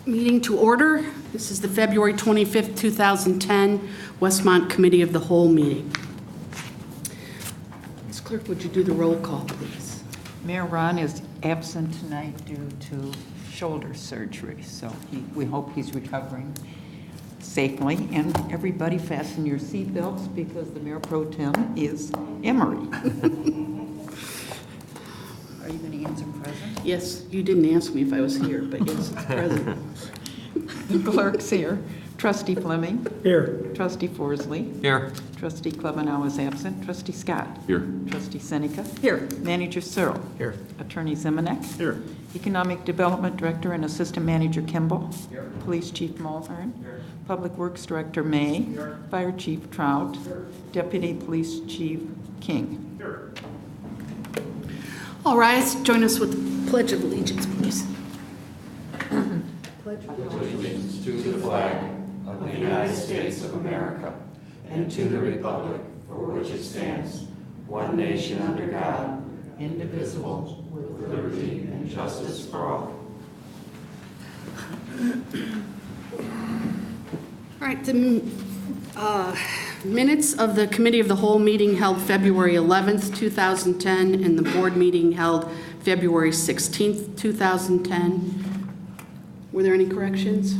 Meeting to order. This is the February 25th, 2010 Westmont Committee of the Whole meeting. Ms. Clerk, would you do the roll call, please? Mayor Ron is absent tonight due to shoulder surgery, so we hope he's recovering safely. And everybody fasten your seatbelts because the Mayor Pro Tem is Emery. Are you going to answer present? Yes, you didn't ask me if I was here, but yes, it's present. The clerk's here. Trustee Fleming. Here. Trustee Forsley. Here. Trustee Klebanow is absent. Trustee Scott. Here. Trustee Seneca. Here. Manager Searle. Here. Attorney Zemanek. Here. Economic Development Director and Assistant Manager Kimball. Here. Police Chief Mulhern. Here. Public Works Director May. Here. Fire Chief Trout. Here. Deputy Police Chief King. Here. All rise. Join us with the Pledge of Allegiance, please. Allegiance to the flag of the United States of America and to the republic for which it stands, one nation under God, indivisible, with liberty and justice for all. All right, the minutes of the Committee of the Whole meeting held February 11th, 2010, and the board meeting held February 16th, 2010. Were there any corrections?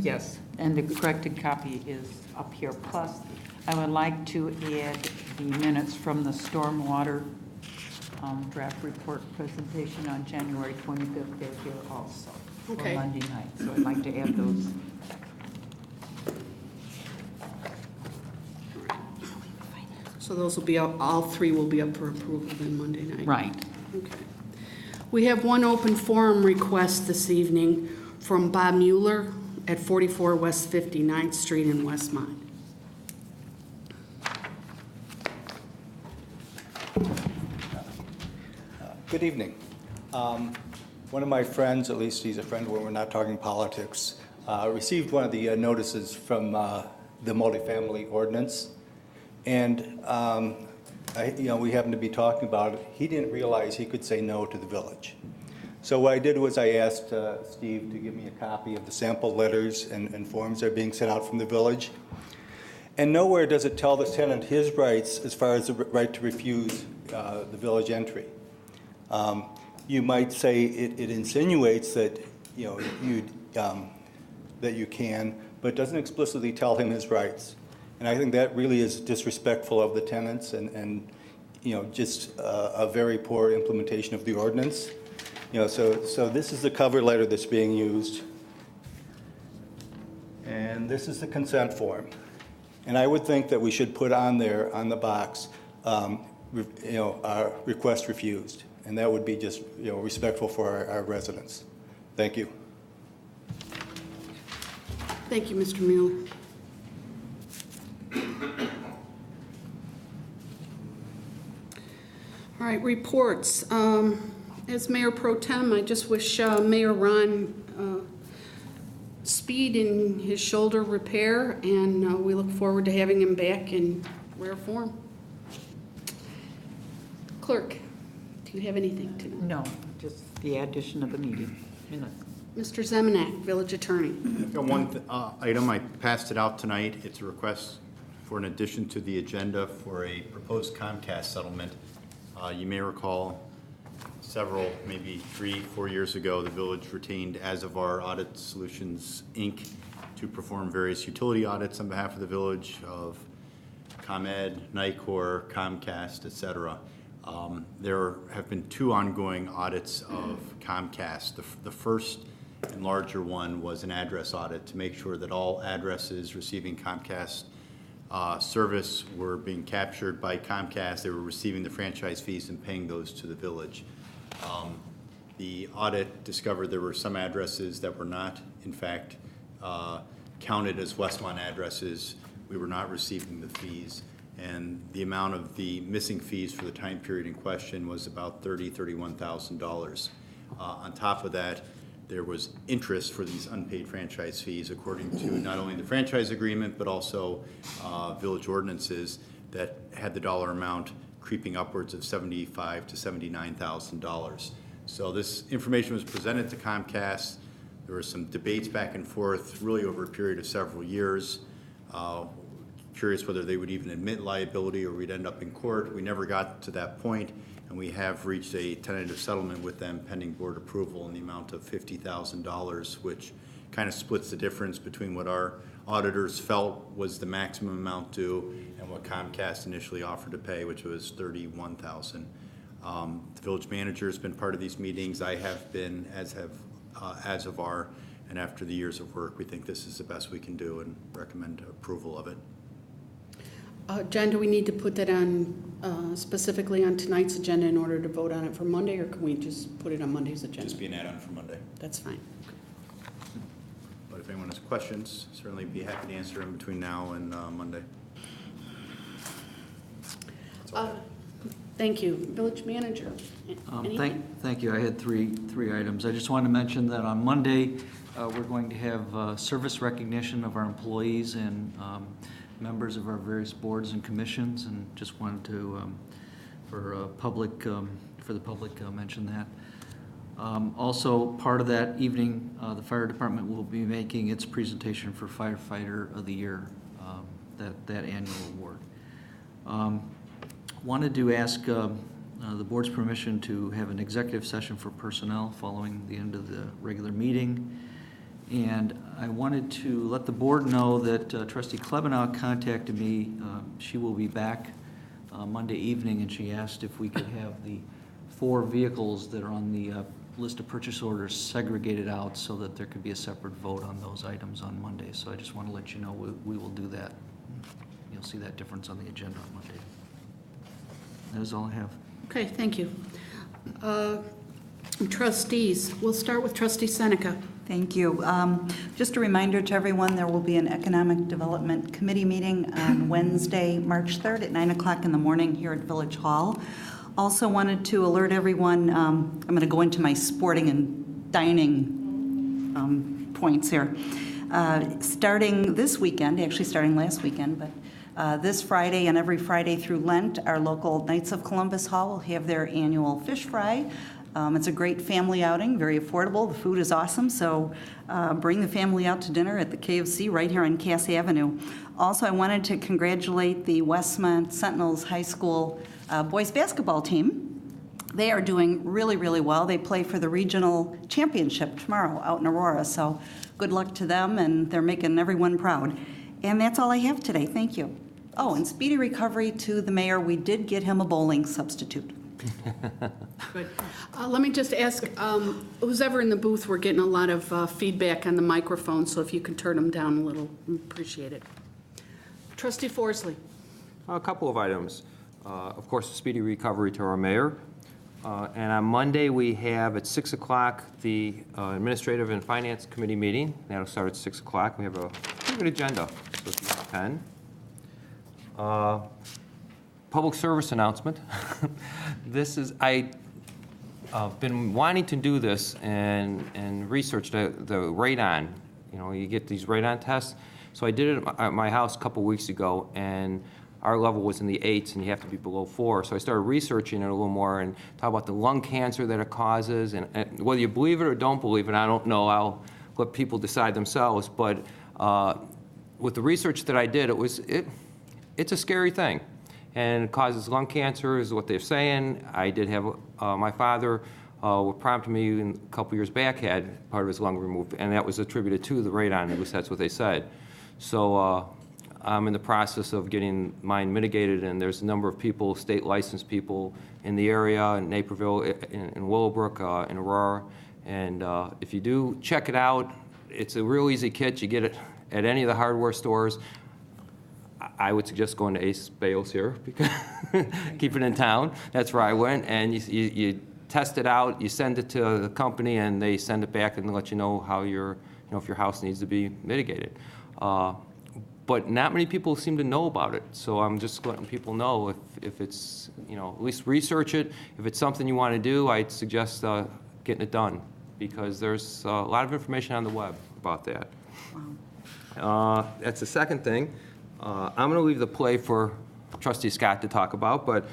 Yes, and the corrected copy is up here. Plus, I would like to add the minutes from the stormwater draft report presentation on January 25th. They're here also Okay. for Monday night. So I'd like to add those. So those will be up, all three will be up for approval then Monday night? Right. Okay. We have one open forum request this evening from Bob Mueller at 44 West 59th Street in Westmont. Good evening. One of my friends, at least he's a friend when we're not talking politics, received one of the notices from the multifamily ordinance. And we happened to be talking about it. He didn't realize he could say no to the village. So what I did was I asked Steve to give me a copy of the sample letters and forms that are being sent out from the village. And nowhere does it tell the tenant his rights as far as the right to refuse the village entry. You might say it insinuates that that you can, but it doesn't explicitly tell him his rights. And I think that really is disrespectful of the tenants and just a very poor implementation of the ordinance. So this is the cover letter that's being used. And this is the consent form. And I would think that we should put on there, on the box, request refused. And that would be just, respectful for our residents. Thank you. Thank you, Mr. Mueller. All right, reports. As Mayor Pro Tem, I just wish Mayor Ron speed in his shoulder repair, and we look forward to having him back in rare form. Clerk, do you have anything to? No, just the addition of the meeting minutes. Mr. Zemanek, Village Attorney. I've got one item. I passed it out tonight. It's a request for an addition to the agenda for a proposed Comcast settlement. You may recall several, maybe 3-4 years ago, the village retained As-of-Our Audit Solutions, Inc. to perform various utility audits on behalf of the village of ComEd, Nicor, Comcast, etc. There have been 2 ongoing audits of Comcast. The first and larger one was an address audit to make sure that all addresses receiving Comcast service were being captured by Comcast. They were receiving the franchise fees and paying those to the village. The audit discovered there were some addresses that were not, in fact, counted as Westmont addresses. We were not receiving the fees, and the amount of the missing fees for the time period in question was about $31,000. On top of that, there was interest for these unpaid franchise fees according to not only the franchise agreement but also village ordinances that had the dollar amount creeping upwards of $75,000 to $79,000. So this information was presented to Comcast. There were some debates back and forth, really over a period of several years. Curious whether they would even admit liability or we'd end up in court. We never got to that point, and we have reached a tentative settlement with them pending board approval in the amount of $50,000, which kind of splits the difference between what our auditors felt was the maximum amount due and what Comcast initially offered to pay, which was $31,000. The village manager has been part of these meetings. I have been, as of our, and after the years of work, we think this is the best we can do and recommend approval of it. John, do we need to put that on specifically on tonight's agenda in order to vote on it for Monday, or can we just put it on Monday's agenda? Just be an add-on for Monday. That's fine. But if anyone has questions, certainly be happy to answer them between now and Monday. That's all I have. Thank you. Village manager. Anything? Thank you. I had three items. I just wanted to mention that on Monday, we're going to have service recognition of our employees and members of our various boards and commissions, and just wanted to, for the public, mention that. Also, part of that evening, the fire department will be making its presentation for Firefighter of the Year, that annual award. Wanted to ask the board's permission to have an executive session for personnel following the end of the regular meeting. And I wanted to let the board know that Trustee Klebanow contacted me. She will be back Monday evening, and she asked if we could have the 4 vehicles that are on the list of purchase orders segregated out so that there could be a separate vote on those items on Monday. So I just want to let you know we will do that. You'll see that difference on the agenda on Monday. That is all I have. Okay, thank you. Trustees, we'll start with Trustee Seneca. Thank you. Just a reminder to everyone, there will be an Economic Development Committee meeting on Wednesday, March 3rd at 9 o'clock in the morning here at Village Hall. Also wanted to alert everyone, I'm going to go into my sporting and dining points here. Starting this weekend, actually starting last weekend, but this Friday and every Friday through Lent, our local Knights of Columbus Hall will have their annual fish fry. It's a great family outing, very affordable. The food is awesome, so bring the family out to dinner at the KFC right here on Cass Avenue. Also, I wanted to congratulate the Westmont Sentinels High School boys basketball team. They are doing really, really well. They play for the regional championship tomorrow out in Aurora, so good luck to them, and they're making everyone proud. And that's all I have today. Thank you. Oh, and speedy recovery to the mayor. We did get him a bowling substitute. Good. Let me just ask, who's ever in the booth, we're getting a lot of feedback on the microphone, so if you can turn them down a little, appreciate it. Trustee Forsley. A couple of items. Of course, speedy recovery to our mayor. And on Monday, we have at 6 o'clock the Administrative and Finance Committee meeting. That'll start at 6 o'clock. We have a pretty good agenda, so if you have 10. Public service announcement. This is, I've been wanting to do this and research the radon. You know, you get these radon tests. So I did it at my house a couple weeks ago, and our level was in the 8s, and you have to be below 4. So I started researching it a little more and talk about the lung cancer that it causes. And whether you believe it or don't believe it, I don't know. I'll let people decide themselves. But with the research that I did, it's a scary thing. And it causes lung cancer, is what they're saying. I did have, my father, what prompted me a couple years back, had part of his lung removed, and that was attributed to the radon. At least that's what they said. So I'm in the process of getting mine mitigated, and there's a number of people, state licensed people in the area, in Naperville, in Willowbrook, in Aurora. And if you do, check it out. It's a real easy kit. You get it at any of the hardware stores. I would suggest going to Ace Bales here, because keep it in town. That's where I went, and you test it out, you send it to the company, and they send it back and let you know how if your house needs to be mitigated. But not many people seem to know about it, so I'm just letting people know if it's, at least research it. If it's something you want to do, I'd suggest getting it done, because there's a lot of information on the web about that. Wow. That's the second thing. I'm going to leave the play for Trustee Scott to talk about, but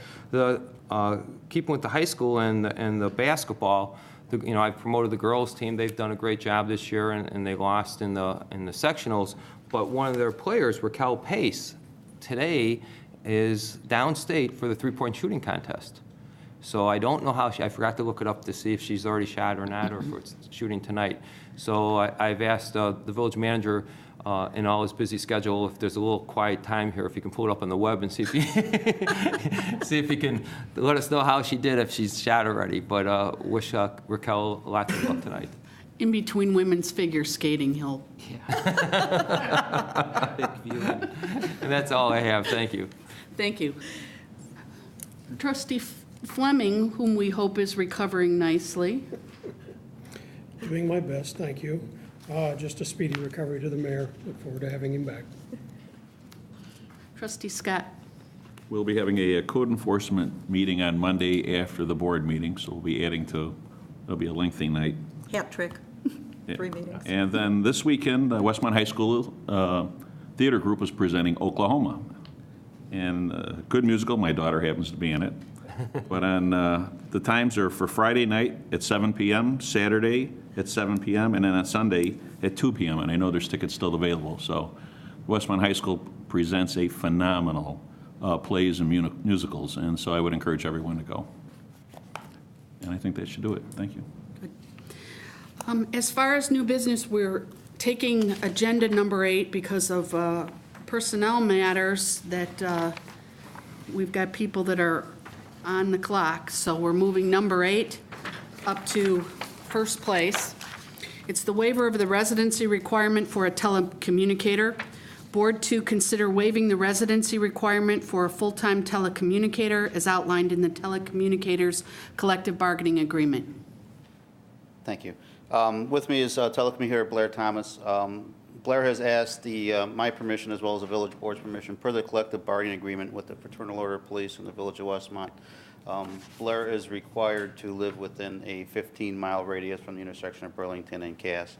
keeping with the high school and the basketball, I've promoted the girls' team. They've done a great job this year, and they lost in the sectionals. But one of their players, Raquel Pace, today is downstate for the three-point shooting contest. So I don't know how I forgot to look it up to see if she's already shot or not, or if it's shooting tonight. So I've asked the village manager in all his busy schedule if there's a little quiet time here, if he can pull it up on the web and see if he, see if he can let us know how she did, if she's shot already. But wish Raquel lots of luck tonight. In between women's figure skating, he'll. And that's all I have. Thank you. Thank you. Trustee Fleming, whom we hope is recovering nicely. Doing my best, thank you. Just a speedy recovery to the mayor. Look forward to having him back. Trustee Scott. We'll be having a code enforcement meeting on Monday after the board meeting, so we'll be adding to, it'll be a lengthy night. Hat trick. 3 meetings. And then this weekend, Westmont High School Theater Group is presenting Oklahoma. And good musical, my daughter happens to be in it. But on the times are for Friday night at 7 p.m., Saturday at 7 p.m., and then on Sunday at 2 p.m. And I know there's tickets still available. So Westmont High School presents a phenomenal plays and musicals, and so I would encourage everyone to go. And I think they should do it. Thank you. As far as new business, we're taking agenda number 8 because of personnel matters that we've got people that are on the clock. So we're moving number 8 up to first place. It's the waiver of the residency requirement for a telecommunicator. Board to consider waiving the residency requirement for a full-time telecommunicator as outlined in the telecommunicators collective bargaining agreement. Thank you. With me is telecommunicator Blair Thomas. Blair has asked my permission as well as the village board's permission per the collective bargaining agreement with the Fraternal Order of Police in the village of Westmont. Blair is required to live within a 15-mile radius from the intersection of Burlington and Cass.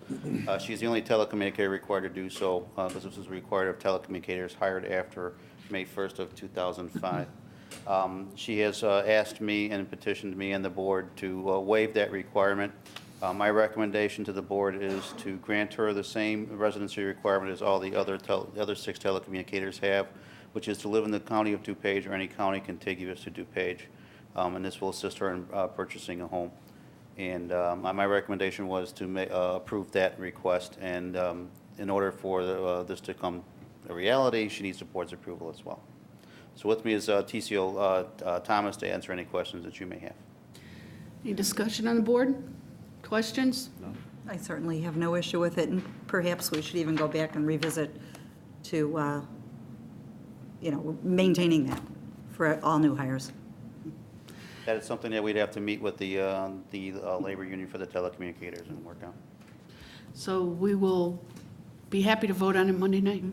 She's the only telecommunicator required to do so because this is required of telecommunicators hired after May 1st of 2005. She has asked me and petitioned me and the board to waive that requirement. My recommendation to the board is to grant her the same residency requirement as all the other 6 telecommunicators have, which is to live in the county of DuPage or any county contiguous to DuPage. And this will assist her in purchasing a home. And my recommendation was to approve that request. And in order for this to come a reality, she needs the board's approval as well. So with me is TCO Thomas to answer any questions that you may have. Any discussion on the board? Questions? No. I certainly have no issue with it, and perhaps we should even go back and revisit to, maintaining that for all new hires. That is something that we'd have to meet with the labor union for the telecommunicators and work out. So we will be happy to vote on it Monday night.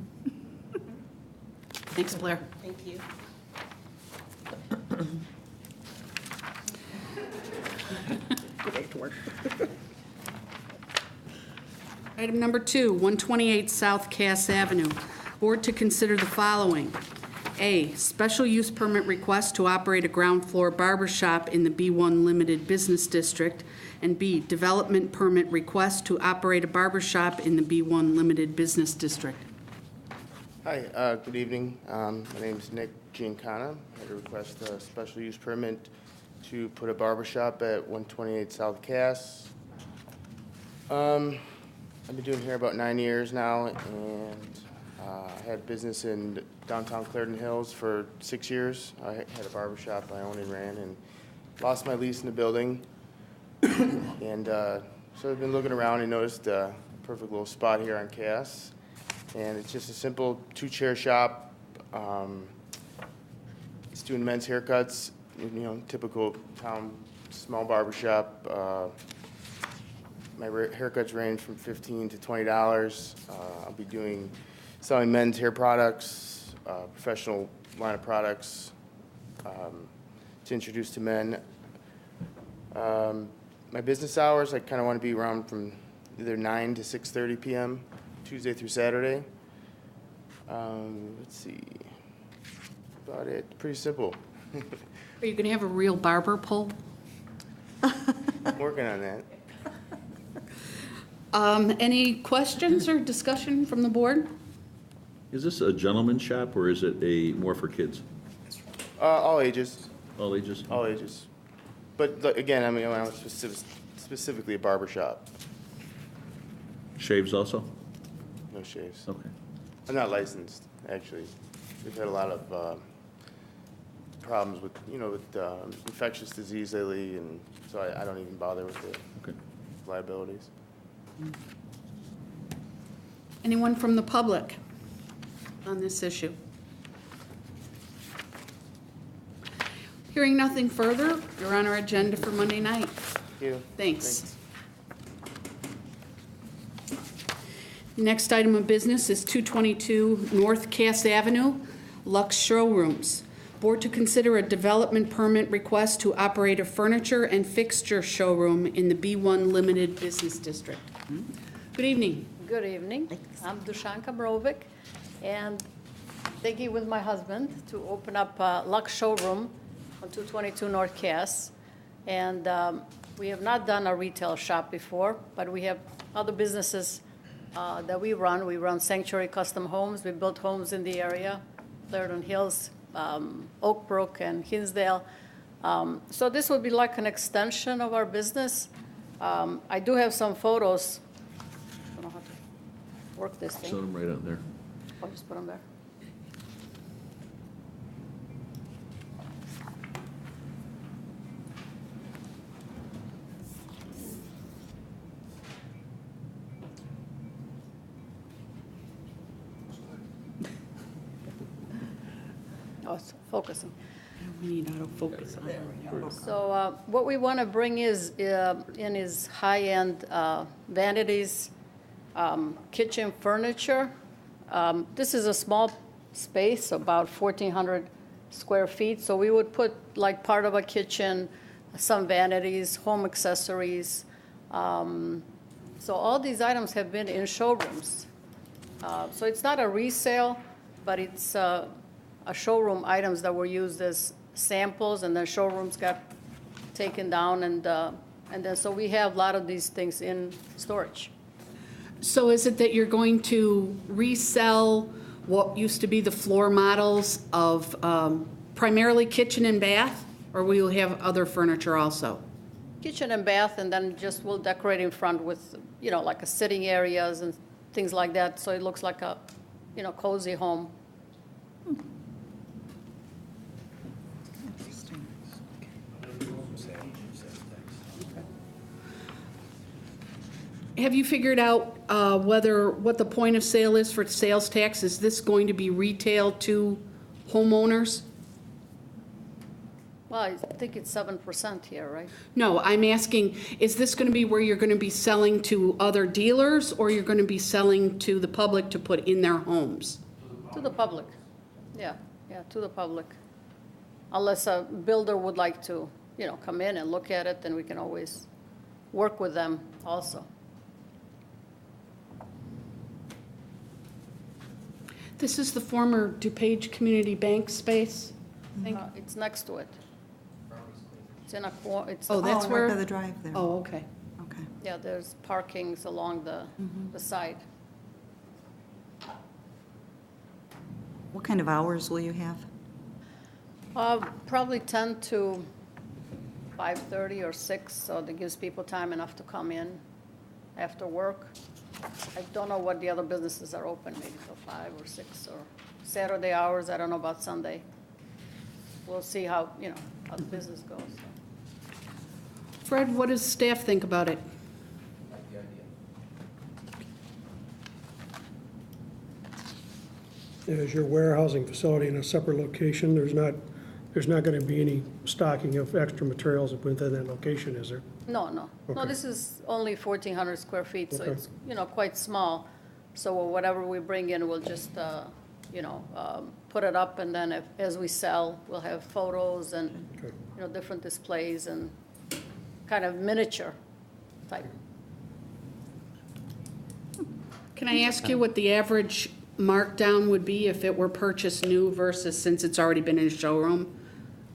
Thanks, Blair. Thank you. Go back to work. Item number 2, 128 South Cass Avenue. Board to consider the following. A, special use permit request to operate a ground floor barber shop in the B1 Limited Business District. And B, development permit request to operate a barber shop in the B1 Limited Business District. Hi, good evening. My name is Nick Giancana. I had to request a special use permit to put a barber shop at 128 South Cass. I've been doing hair about 9 years now, and I had business in downtown Clarendon Hills for 6 years. I had a barber shop I owned and ran, and lost my lease in the building. And so I've been looking around and noticed a perfect little spot here on Cass. And it's just a simple 2-chair shop. It's doing men's haircuts, typical town small barber shop. My haircuts range from $15 to $20. I'll be selling men's hair products, professional line of products to introduce to men. My business hours, I kind of want to be around from either 9 to 6:30 p.m., Tuesday through Saturday. Let's see. About it. Pretty simple. Are you going to have a real barber pole? Working on that. Any questions or discussion from the board? Is this a gentleman's shop or is it more for kids? All ages, All ages? all ages. But again, I mean, I was specifically a barber shop, Shaves also? no shaves. Okay. I'm not licensed, actually. We've had a lot of problems with, with infectious disease lately, and so I don't even bother with the Okay. liabilities. Anyone from the public on this issue? Hearing nothing further, you're on our agenda for Monday night. Thank you. Thanks. Next item of business is 222 North Cass Avenue, Lux Showrooms. Board to consider a development permit request to operate a furniture and fixture showroom in the B1 Limited Business District. Good evening. Good evening. I'm Dushanka Brovic, and thinking with my husband to open up a Lux showroom on 222 North Cass. And we have not done a retail shop before, but we have other businesses that we run. We run Sanctuary Custom Homes. We built homes in the area, Clarendon Hills, Oak Brook, and Hinsdale. So this would be like an extension of our business. I do have some photos. I don't know how to work this thing. Set them right on there. I'll just put them there. Oh, it's focusing. We need autofocus. So what we want to bring is in is high-end vanities, kitchen furniture. This is a small space, about 1,400 square feet. So we would put like part of a kitchen, some vanities, home accessories. So all these items have been in showrooms. So it's not a resale, but it's a showroom items that were used as samples, and then showrooms got taken down, and then so we have a lot of these things in storage. So is it that you're going to resell what used to be the floor models of primarily kitchen and bath, or will you have other furniture also? Kitchen and bath, and then just we'll decorate in front with, like a sitting areas and things like that, so it looks like a, cozy home. Have you figured out what the point of sale is for sales tax? Is this going to be retail to homeowners? Well, I think it's 7% here, right? No, I'm asking, is this going to be where you're going to be selling to other dealers, or you're going to be selling to the public to put in their homes? To the public. Yeah, to the public. Unless a builder would like to, come in and look at it, then we can always work with them also. This is the former DuPage Community Bank space? It's next to it. It's in a corner. Oh, that's right where? by the drive there. Oh, okay. Okay. Yeah, there's parkings along the side. What kind of hours will you have? Probably 10 to 5:30 or 6, so that gives people time enough to come in after work. I don't know what the other businesses are open, maybe till 5 or 6, or Saturday hours. I don't know about Sunday. We'll see how, how the business goes. Fred, what does staff think about it? Is your warehousing facility in a separate location? There's not going to be any stocking of extra materials within that location, is there? No, Okay. this is only 1,400 square feet, so Okay. it's, quite small. So whatever we bring in, we'll just, put it up, and then as we sell, we'll have photos and, Okay. different displays and kind of miniature type. Can I ask you what the average markdown would be if it were purchased new versus since it's already been in a showroom?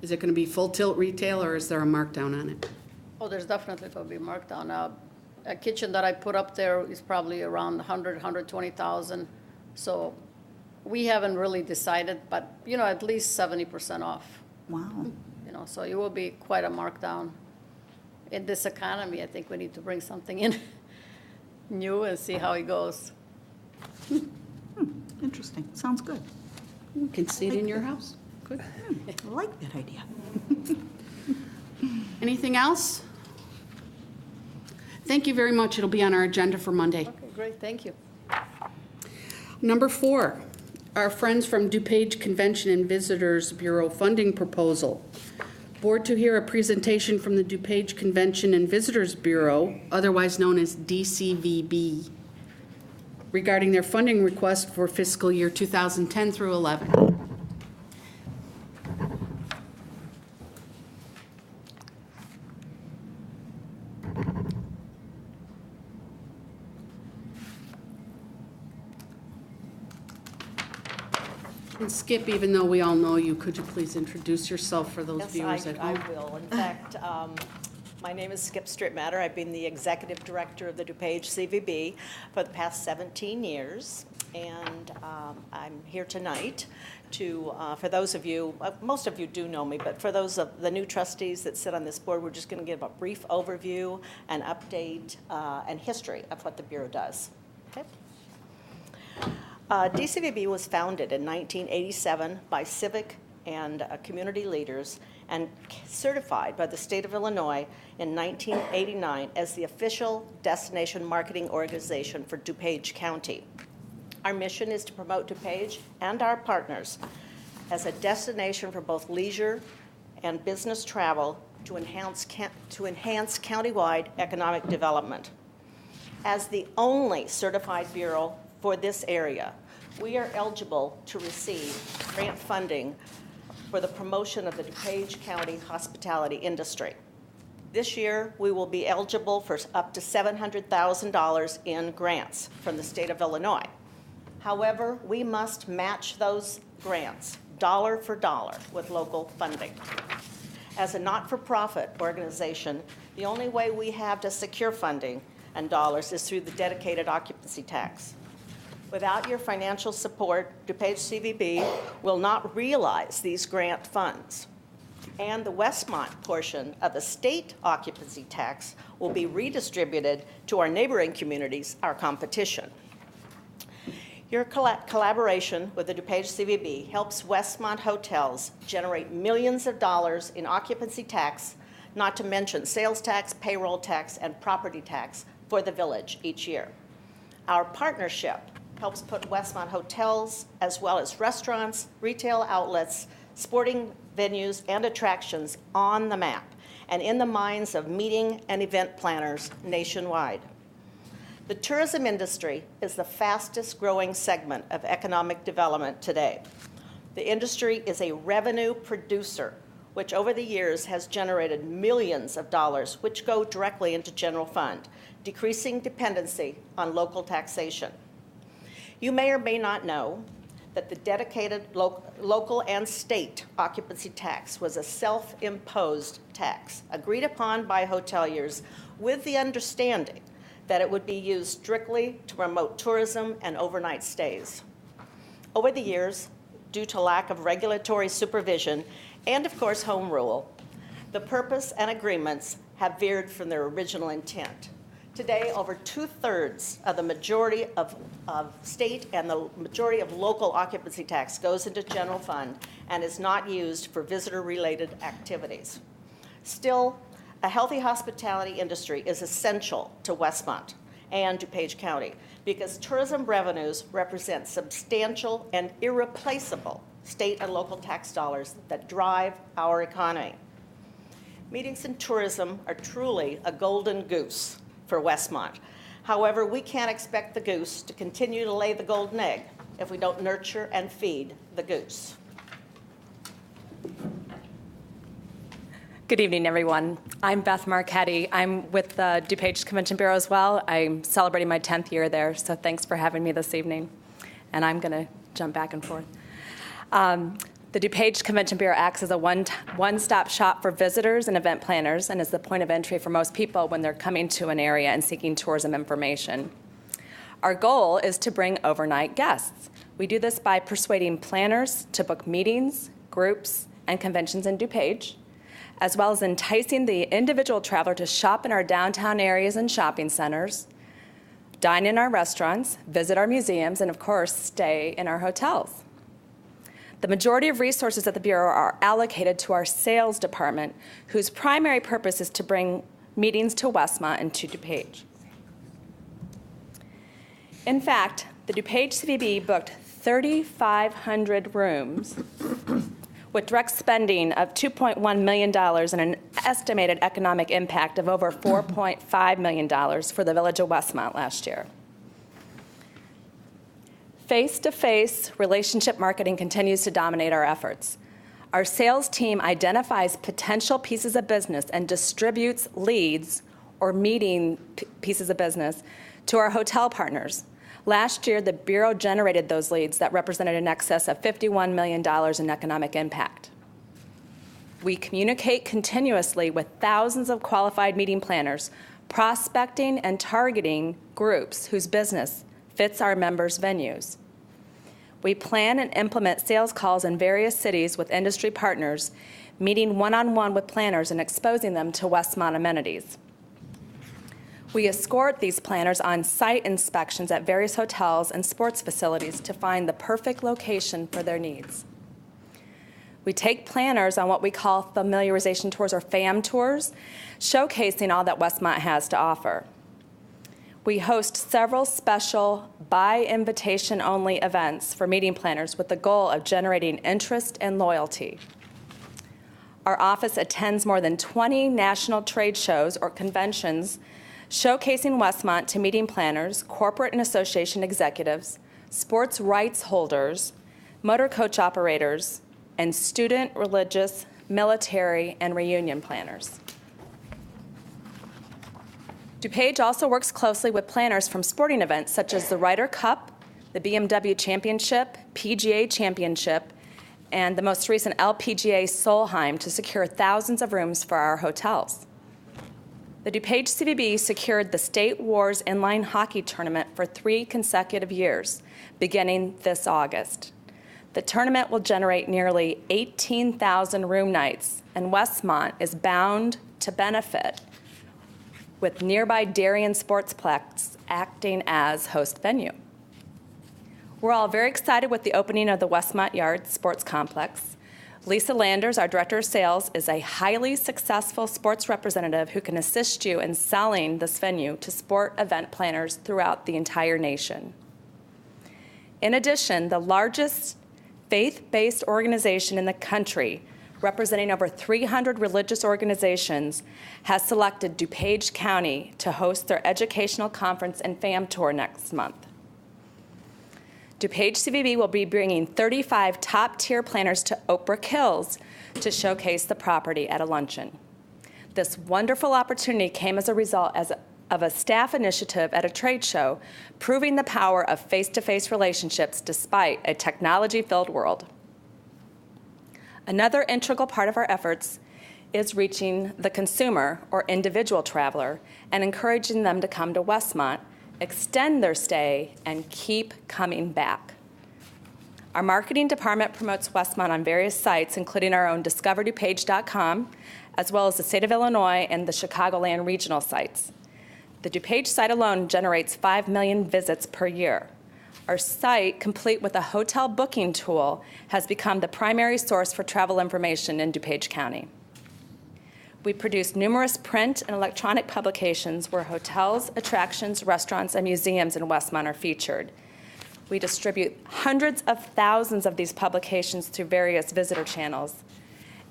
Is it going to be full tilt retail, or is there a markdown on it? Oh, there's definitely going to be markdown. A kitchen that I put up there is probably around 120,000. So we haven't really decided, but, at least 70% off. Wow. So it will be quite a markdown. In this economy, I think we need to bring something in new and see how it goes. Interesting. Sounds good. You can see it in your house. Good. I like that idea. Anything else? Thank you very much. It'll be on our agenda for Monday. Okay, great, thank you. Number 4, our friends from DuPage Convention and Visitors Bureau funding proposal. Board to hear a presentation from the DuPage Convention and Visitors Bureau, otherwise known as DCVB, regarding their funding request for fiscal year 2010 through 11. And Skip, even though we all know you, could you please introduce yourself for those viewers at home? I will. In fact, my name is Skip Strittmatter. I've been the executive director of the DuPage CVB for the past 17 years. And I'm here tonight to, for those of you, most of you do know me, but for those of the new trustees that sit on this board, we're just going to give a brief overview, an update, and history of what the Bureau does. Okay? DCVB was founded in 1987 by civic and community leaders and certified by the state of Illinois in 1989 as the official destination marketing organization for DuPage County. Our mission is to promote DuPage and our partners as a destination for both leisure and business travel to enhance countywide economic development. As the only certified bureau for this area, we are eligible to receive grant funding for the promotion of the DuPage County hospitality industry. This year, we will be eligible for up to $700,000 in grants from the state of Illinois. However, we must match those grants dollar for dollar with local funding. As a not-for-profit organization, the only way we have to secure funding and dollars is through the dedicated occupancy tax. Without your financial support, DuPage CVB will not realize these grant funds. And the Westmont portion of the state occupancy tax will be redistributed to our neighboring communities, our competition. Your collaboration with the DuPage CVB helps Westmont hotels generate millions of dollars in occupancy tax, not to mention sales tax, payroll tax, and property tax for the village each year. Our partnership helps put Westmont hotels, as well as restaurants, retail outlets, sporting venues, and attractions on the map and in the minds of meeting and event planners nationwide. The tourism industry is the fastest growing segment of economic development today. The industry is a revenue producer, which over the years has generated millions of dollars, which go directly into general fund, decreasing dependency on local taxation. You may or may not know that the dedicated local and state occupancy tax was a self-imposed tax agreed upon by hoteliers with the understanding that it would be used strictly to promote tourism and overnight stays. Over the years, due to lack of regulatory supervision and, of course, home rule, the purpose and agreements have veered from their original intent. Today, over 2/3 of the majority of state and the majority of local occupancy tax goes into general fund and is not used for visitor-related activities. Still, a healthy hospitality industry is essential to Westmont and DuPage County because tourism revenues represent substantial and irreplaceable state and local tax dollars that drive our economy. Meetings in tourism are truly a golden goose for Westmont. However, we can't expect the goose to continue to lay the golden egg if we don't nurture and feed the goose. Good evening, everyone. I'm Beth Marchetti. I'm with the DuPage Convention Bureau as well. I'm celebrating my 10th year there, so thanks for having me this evening. And I'm going to jump back and forth. The DuPage Convention Bureau acts as a one-stop shop for visitors and event planners and is the point of entry for most people when they're coming to an area and seeking tourism information. Our goal is to bring overnight guests. We do this by persuading planners to book meetings, groups, and conventions in DuPage, as well as enticing the individual traveler to shop in our downtown areas and shopping centers, dine in our restaurants, visit our museums, and of course, stay in our hotels. The majority of resources at the Bureau are allocated to our sales department, whose primary purpose is to bring meetings to Westmont and to DuPage. In fact, the DuPage CVB booked 3,500 rooms with direct spending of $2.1 million and an estimated economic impact of over $4.5 million for the Village of Westmont last year. Face-to-face relationship marketing continues to dominate our efforts. Our sales team identifies potential pieces of business and distributes leads or meeting pieces of business to our hotel partners. Last year, the Bureau generated those leads that represented in excess of $51 million in economic impact. We communicate continuously with thousands of qualified meeting planners, prospecting and targeting groups whose business fits our members' venues. We plan and implement sales calls in various cities with industry partners, meeting one-on-one with planners and exposing them to Westmont amenities. We escort these planners on site inspections at various hotels and sports facilities to find the perfect location for their needs. We take planners on what we call familiarization tours or FAM tours, showcasing all that Westmont has to offer. We host several special by invitation only events for meeting planners with the goal of generating interest and loyalty. Our office attends more than 20 national trade shows or conventions showcasing Westmont to meeting planners, corporate and association executives, sports rights holders, motor coach operators, and student, religious, military, and reunion planners. DuPage also works closely with planners from sporting events such as the Ryder Cup, the BMW Championship, PGA Championship, and the most recent LPGA Solheim to secure thousands of rooms for our hotels. The DuPage CVB secured the State Wars Inline Hockey Tournament for 3 consecutive years, beginning this August. The tournament will generate nearly 18,000 room nights, and Westmont is bound to benefit, with nearby Darien Sportsplex acting as host venue. We're all very excited with the opening of the Westmont Yard Sports Complex. Lisa Landers, our Director of Sales, is a highly successful sports representative who can assist you in selling this venue to sport event planners throughout the entire nation. In addition, the largest faith-based organization in the country, representing over 300 religious organizations, has selected DuPage County to host their educational conference and FAM tour next month. DuPage CVB will be bringing 35 top-tier planners to Oak Brook Hills to showcase the property at a luncheon. This wonderful opportunity came as a result of a staff initiative at a trade show, proving the power of face-to-face relationships despite a technology-filled world. Another integral part of our efforts is reaching the consumer or individual traveler and encouraging them to come to Westmont, extend their stay, and keep coming back. Our marketing department promotes Westmont on various sites, including our own discoverdupage.com, as well as the state of Illinois and the Chicagoland regional sites. The DuPage site alone generates 5 million visits per year. Our site, complete with a hotel booking tool, has become the primary source for travel information in DuPage County. We produce numerous print and electronic publications where hotels, attractions, restaurants, and museums in Westmont are featured. We distribute hundreds of thousands of these publications through various visitor channels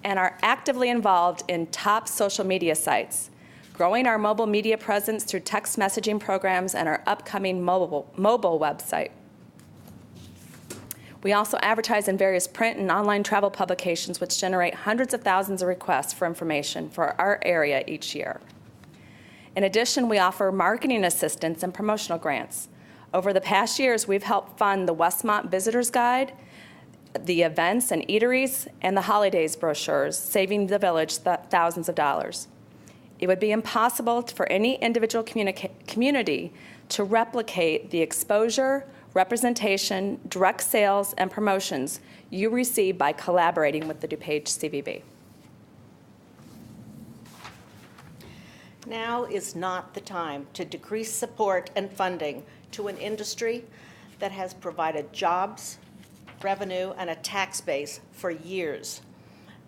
and are actively involved in top social media sites, growing our mobile media presence through text messaging programs and our upcoming mobile website. We also advertise in various print and online travel publications, which generate hundreds of thousands of requests for information for our area each year. In addition, we offer marketing assistance and promotional grants. Over the past years, we've helped fund the Westmont Visitor's Guide, the events and eateries and the holidays brochures, saving the village thousands of dollars. It would be impossible for any individual community to replicate the exposure, representation, direct sales, and promotions you receive by collaborating with the DuPage CVB. Now is not the time to decrease support and funding to an industry that has provided jobs, revenue, and a tax base for years.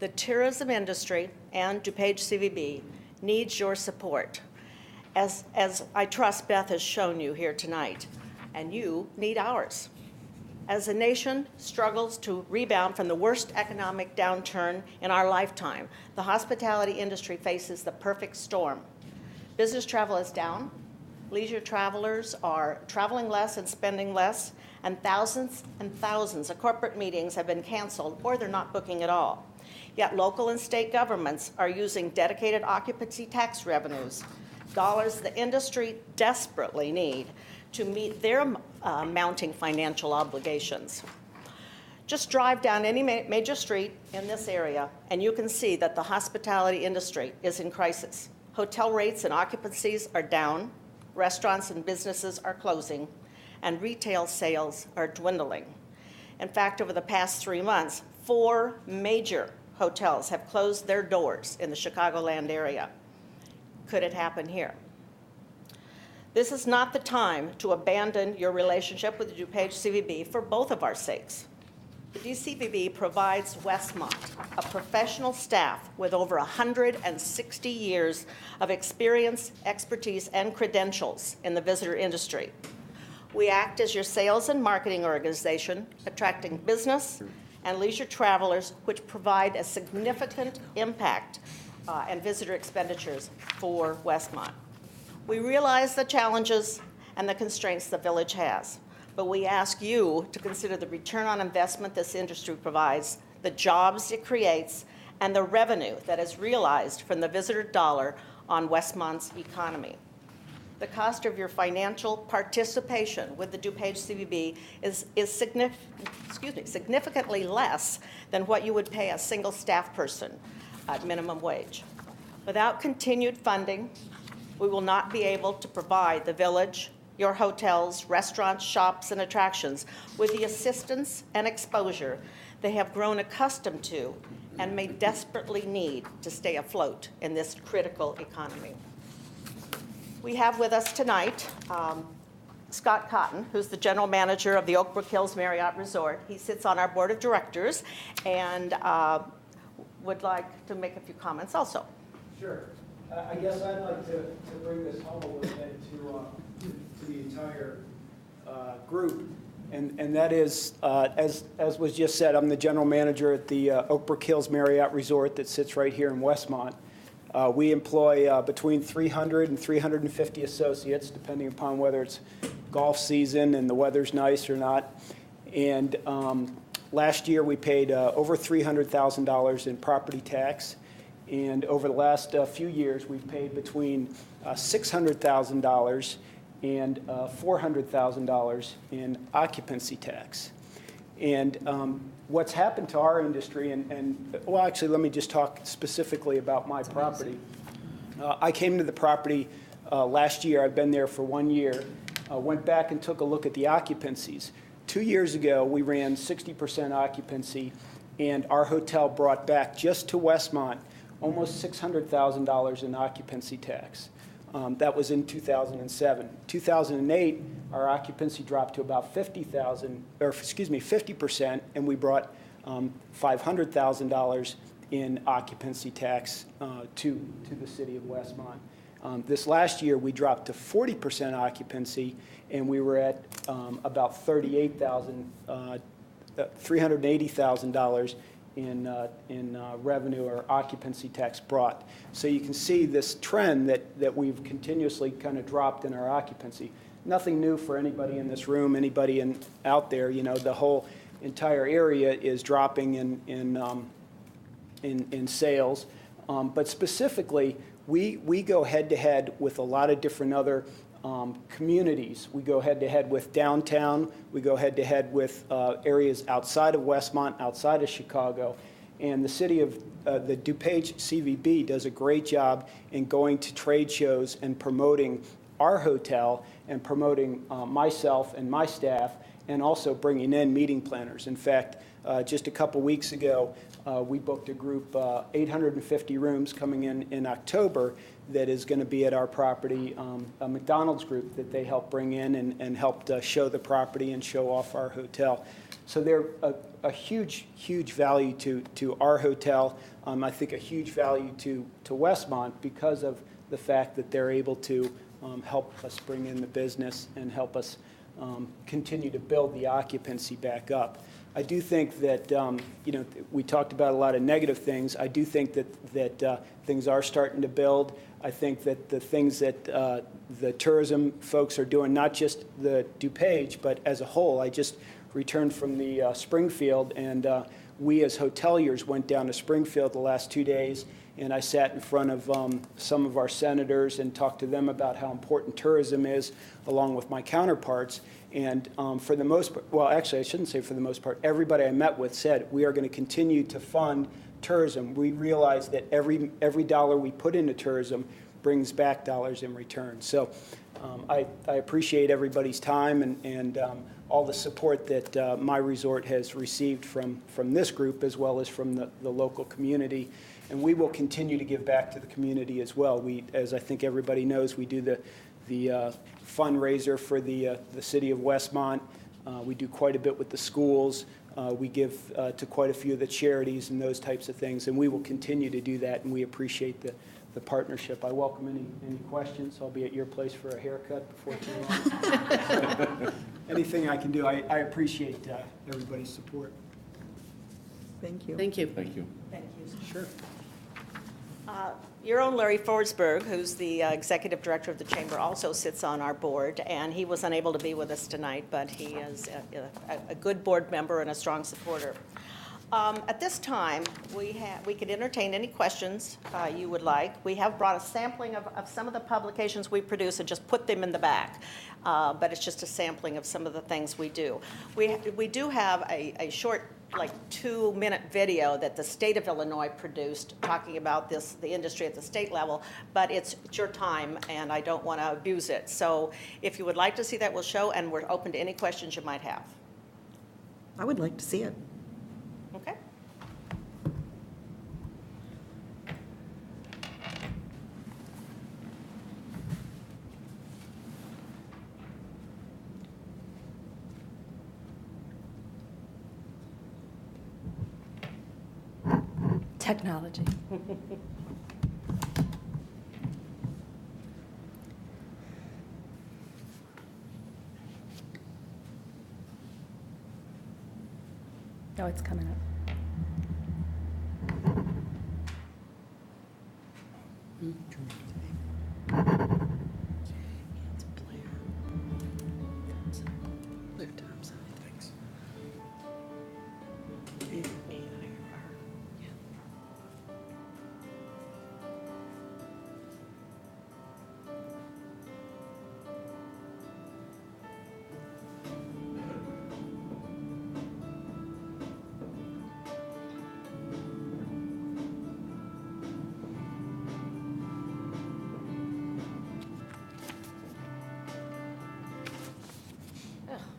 The tourism industry and DuPage CVB needs your support, as I trust Beth has shown you here tonight, and you need ours. As a nation struggles to rebound from the worst economic downturn in our lifetime, the hospitality industry faces the perfect storm. Business travel is down, leisure travelers are traveling less and spending less, and thousands of corporate meetings have been canceled or they're not booking at all. Yet local and state governments are using dedicated occupancy tax revenues, dollars the industry desperately need to meet their mounting financial obligations. Just drive down any major street in this area and you can see that the hospitality industry is in crisis. Hotel rates and occupancies are down, restaurants and businesses are closing, and retail sales are dwindling. In fact, over the past 3 months, 4 major hotels have closed their doors in the Chicagoland area. Could it happen here? This is not the time to abandon your relationship with the DuPage CVB for both of our sakes. The DCVB provides Westmont a professional staff with over 160 years of experience, expertise, and credentials in the visitor industry. We act as your sales and marketing organization, attracting business and leisure travelers, which provide a significant impact and visitor expenditures for Westmont. We realize the challenges and the constraints the village has, but we ask you to consider the return on investment this industry provides, the jobs it creates, and the revenue that is realized from the visitor dollar on Westmont's economy. The cost of your financial participation with the DuPage CVB is significantly less than what you would pay a single staff person at minimum wage. Without continued funding, we will not be able to provide the village, your hotels, restaurants, shops, and attractions with the assistance and exposure they have grown accustomed to and may desperately need to stay afloat in this critical economy. We have with us tonight Scott Cotton, who's the general manager of the Oak Brook Hills Marriott Resort. He sits on our board of directors and would like to make a few comments also. Sure. I guess I'd like to bring this home a little bit to the entire group, and that is, as was just said, I'm the general manager at the Oak Brook Hills Marriott Resort that sits right here in Westmont. We employ between 300 and 350 associates, depending upon whether it's golf season and the weather's nice or not. And last year we paid over $300,000 in property tax. And over the last few years, we've paid between $600,000 and $400,000 in occupancy tax. And what's happened to our industry, well, actually, let me just talk specifically about my property. I came to the property last year. I've been there for 1 year. Went back and took a look at the occupancies. 2 years ago, we ran 60% occupancy, and our hotel brought back just to Westmont almost $600,000 in occupancy tax. That was in 2007. 2008, our occupancy dropped to about 50%, and we brought $500,000 in occupancy tax to the city of Westmont. This last year, we dropped to 40% occupancy, and we were at about $380,000 in revenue or occupancy tax brought. So you can see this trend that we've continuously kind of dropped in our occupancy. Nothing new for anybody in this room, anybody out there. You know, the whole entire area is dropping in sales. But specifically, we go head to head with a lot of different other communities. We go head-to-head with downtown. We go head-to-head with areas outside of Westmont, outside of Chicago. And the city of the DuPage CVB does a great job in going to trade shows and promoting our hotel and promoting myself and my staff, and also bringing in meeting planners. In fact, just a couple weeks ago, we booked a group, 850 rooms coming in October, that is going to be at our property, a McDonald's group that they helped bring in and helped show the property and show off our hotel. So they're a huge, huge value to our hotel. I think a huge value to Westmont because of the fact that they're able to help us bring in the business and help us continue to build the occupancy back up. I do think that, we talked about a lot of negative things. I do think that things are starting to build. I think that the things that the tourism folks are doing, not just the DuPage, but as a whole. I just returned from the Springfield, and we as hoteliers went down to Springfield the last 2 days, and I sat in front of some of our senators and talked to them about how important tourism is, along with my counterparts. And for the most part, well, actually, I shouldn't say for the most part, everybody I met with said we are going to continue to fund tourism. We realize that every dollar we put into tourism brings back dollars in return. So I appreciate everybody's time and all the support that my resort has received from this group as well as from the local community. And we will continue to give back to the community as well. We, as I think everybody knows, we do the fundraiser for the city of Westmont. We do quite a bit with the schools. We give to quite a few of the charities and those types of things, and we will continue to do that, and we appreciate the partnership. I welcome any questions. I'll be at your place for a haircut before too long. Anything I can do. I appreciate everybody's support. Thank you. Thank you. Thank you. Thank you. Sure. Your own Larry Forsberg, who's the executive director of the chamber, also sits on our board, and he was unable to be with us tonight, but he is a good board member and a strong supporter. At this time, we could entertain any questions you would like. We have brought a sampling of some of the publications we produce and just put them in the back, but it's just a sampling of some of the things we do. We do have a short, like 2-minute video that the state of Illinois produced talking about the industry at the state level, but it's your time and I don't want to abuse it. So if you would like to see that, we'll show, and we're open to any questions you might have. I would like to see it. Okay. Technology. Oh, it's coming up.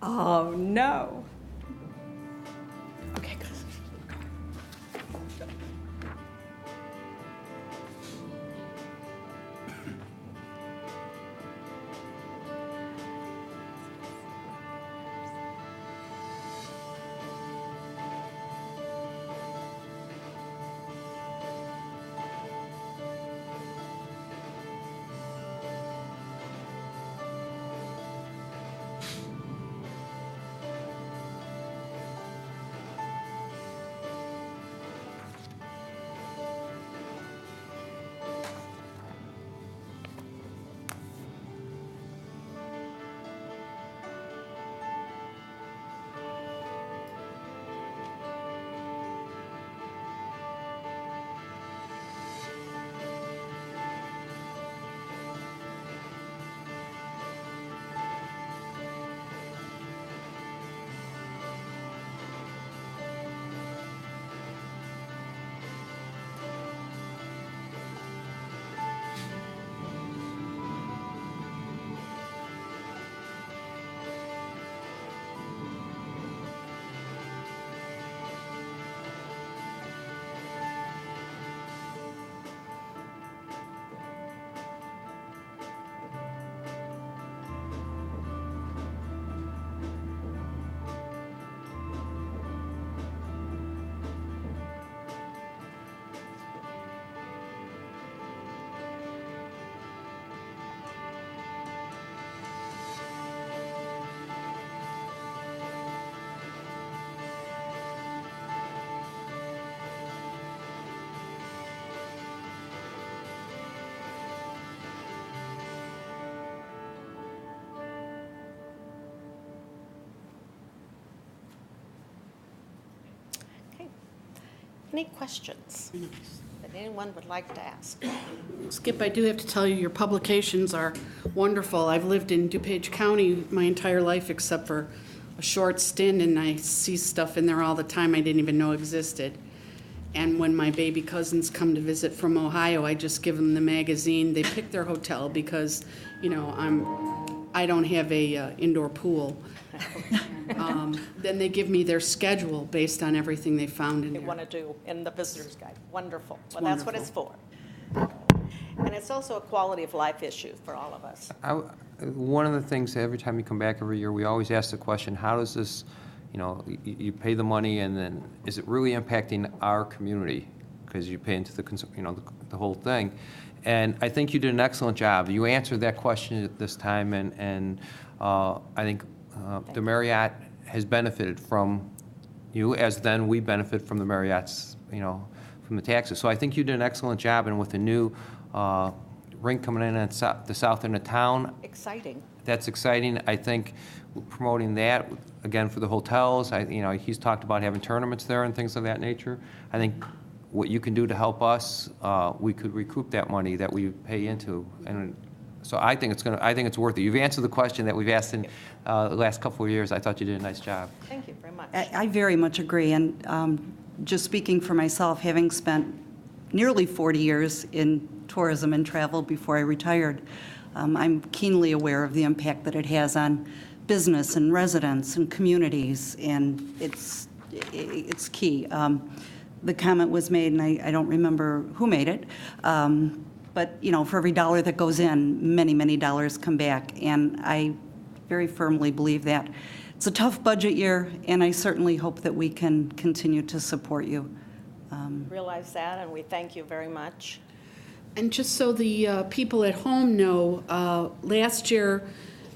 Oh, no. Okay, good. any questions that anyone would like to ask? Skip, I do have to tell you, your publications are wonderful. I've lived in DuPage County my entire life except for a short stint, and I see stuff in there all the time I didn't even know existed. And when my baby cousins come to visit from Ohio, I just give them the magazine. They pick their hotel because, you know, I don't have a indoor pool. Then they give me their schedule based on everything they found in They there. want to do in the visitor's guide. Wonderful. It's Well, that's what it's wonderful. for. And it's also a quality of life issue for all of us. One of the things, every time you come back every year, we always ask the question, how does this, you know, you pay the money, and then is it really impacting our community? Because you pay into the, you know, the whole thing. And I think you did an excellent job. You answered that question at this time, and I think the Marriott has benefited from you, as then we benefit from the Marriott's, you know, from the taxes. So I think you did an excellent job, and with the new rink coming in at the south end of town, Exciting. that's exciting. I think promoting that, again, for the hotels, you know, he's talked about having tournaments there and things of that nature. I think what you can do to help us, we could recoup that money that we pay into. And so I think it's worth it. You've answered the question that we've asked in the last couple of years. I thought you did a nice job. Thank you very much. I very much agree, and just speaking for myself, having spent nearly 40 years in tourism and travel before I retired, I'm keenly aware of the impact that it has on business and residents and communities, and it's key. The comment was made, and I don't remember who made it, but you know, for every dollar that goes in, many, many dollars come back, and I very firmly believe that. It's a tough budget year, and I certainly hope that we can continue to support you. Realize that, and we thank you very much. And just so the people at home know, last year,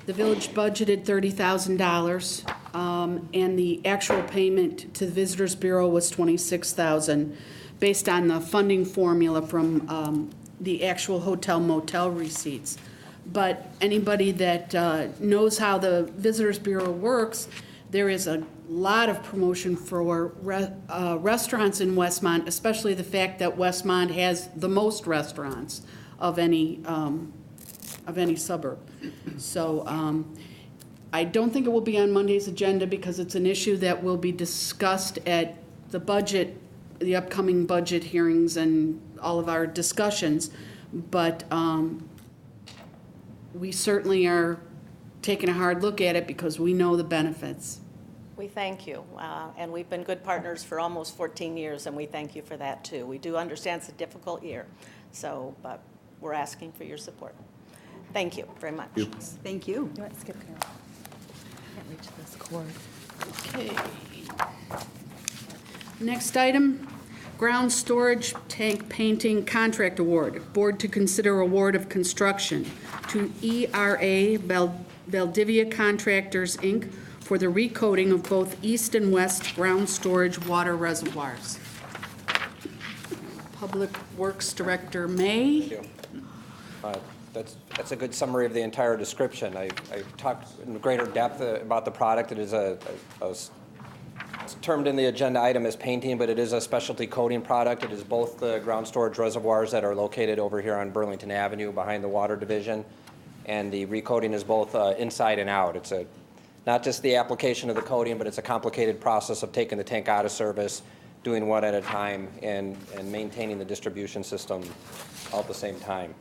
the village budgeted $30,000, and the actual payment to the Visitors Bureau was $26,000, based on the funding formula from the actual hotel motel receipts. But anybody that knows how the Visitors Bureau works, there is a lot of promotion for restaurants in Westmont, especially the fact that Westmont has the most restaurants of any suburb. So I don't think it will be on Monday's agenda because it's an issue that will be discussed at the upcoming budget hearings and all of our discussions. But we certainly are taking a hard look at it because we know the benefits. We thank you, and we've been good partners for almost 14 years, and we thank you for that, too. We do understand it's a difficult year, but we're asking for your support. Thank you very much. Thank you. You want to skip, Carol? I can't reach this cord. Okay. Next item, ground storage tank painting contract award. Board to consider award of construction to ERA Valdivia Contractors, Inc., for the recoating of both east and west ground storage water reservoirs. Public Works Director May. Thank you. That's a good summary of the entire description. I talked in greater depth about the product. It is it's termed in the agenda item as painting, but it is a specialty coating product. It is both the ground storage reservoirs that are located over here on Burlington Avenue behind the water division, and the recoating is both inside and out. It's not just the application of the coating, but it's a complicated process of taking the tank out of service, doing one at a time, and maintaining the distribution system all at the same time.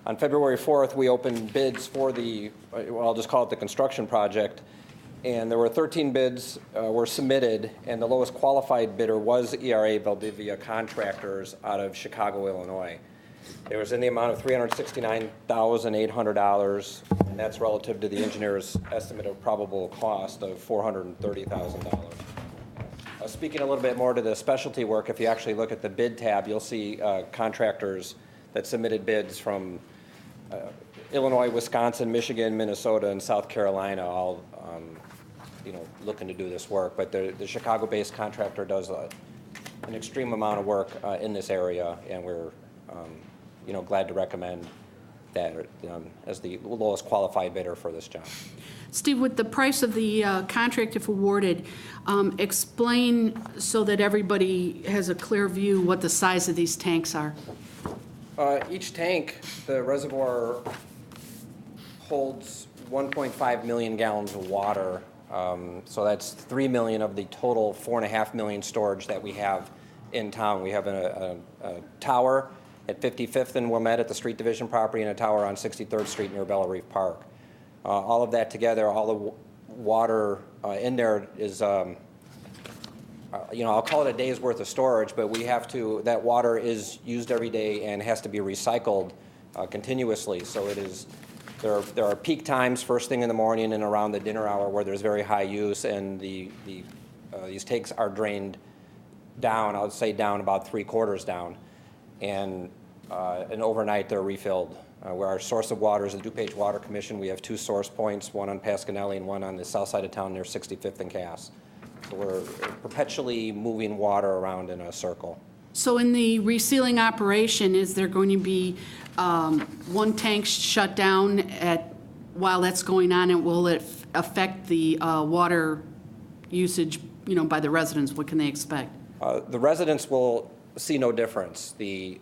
On February 4th, we opened bids for I'll just call it the construction project, and there were 13 bids were submitted, and the lowest qualified bidder was ERA Valdivia Contractors out of Chicago, Illinois. It was in the amount of $369,800, and that's relative to the engineer's estimate of probable cost of $430,000. Speaking a little bit more to the specialty work, if you actually look at the bid tab, you'll see contractors that submitted bids from Illinois, Wisconsin, Michigan, Minnesota, and South Carolina, all looking to do this work. But the Chicago-based contractor does an extreme amount of work in this area, and we're glad to recommend that as the lowest qualified bidder for this job. Steve, with the price of the contract, if awarded, explain so that everybody has a clear view what the size of these tanks are. Each tank, the reservoir holds 1.5 million gallons of water. So that's 3 million of the total 4.5 million storage that we have in town. We have a tower at 55th and Wilmette at the Street Division property and a tower on 63rd Street near Bella Reef Park. All of that together, all the water in there is, I'll call it a day's worth of storage, but we have to, that water is used every day and has to be recycled continuously. So it is, there are peak times first thing in the morning and around the dinner hour where there's very high use, and these tanks are drained down, I would say down about 3/4 down, and overnight they're refilled. Where our source of water is the DuPage Water Commission. We have 2 source points, one on Pasquinelli and one on the south side of town near 65th and Cass. So we're perpetually moving water around in a circle. So in the resealing operation, is there going to be one tank shut down while that's going on, and will it affect the water usage, by the residents? What can they expect? The residents will see no difference. The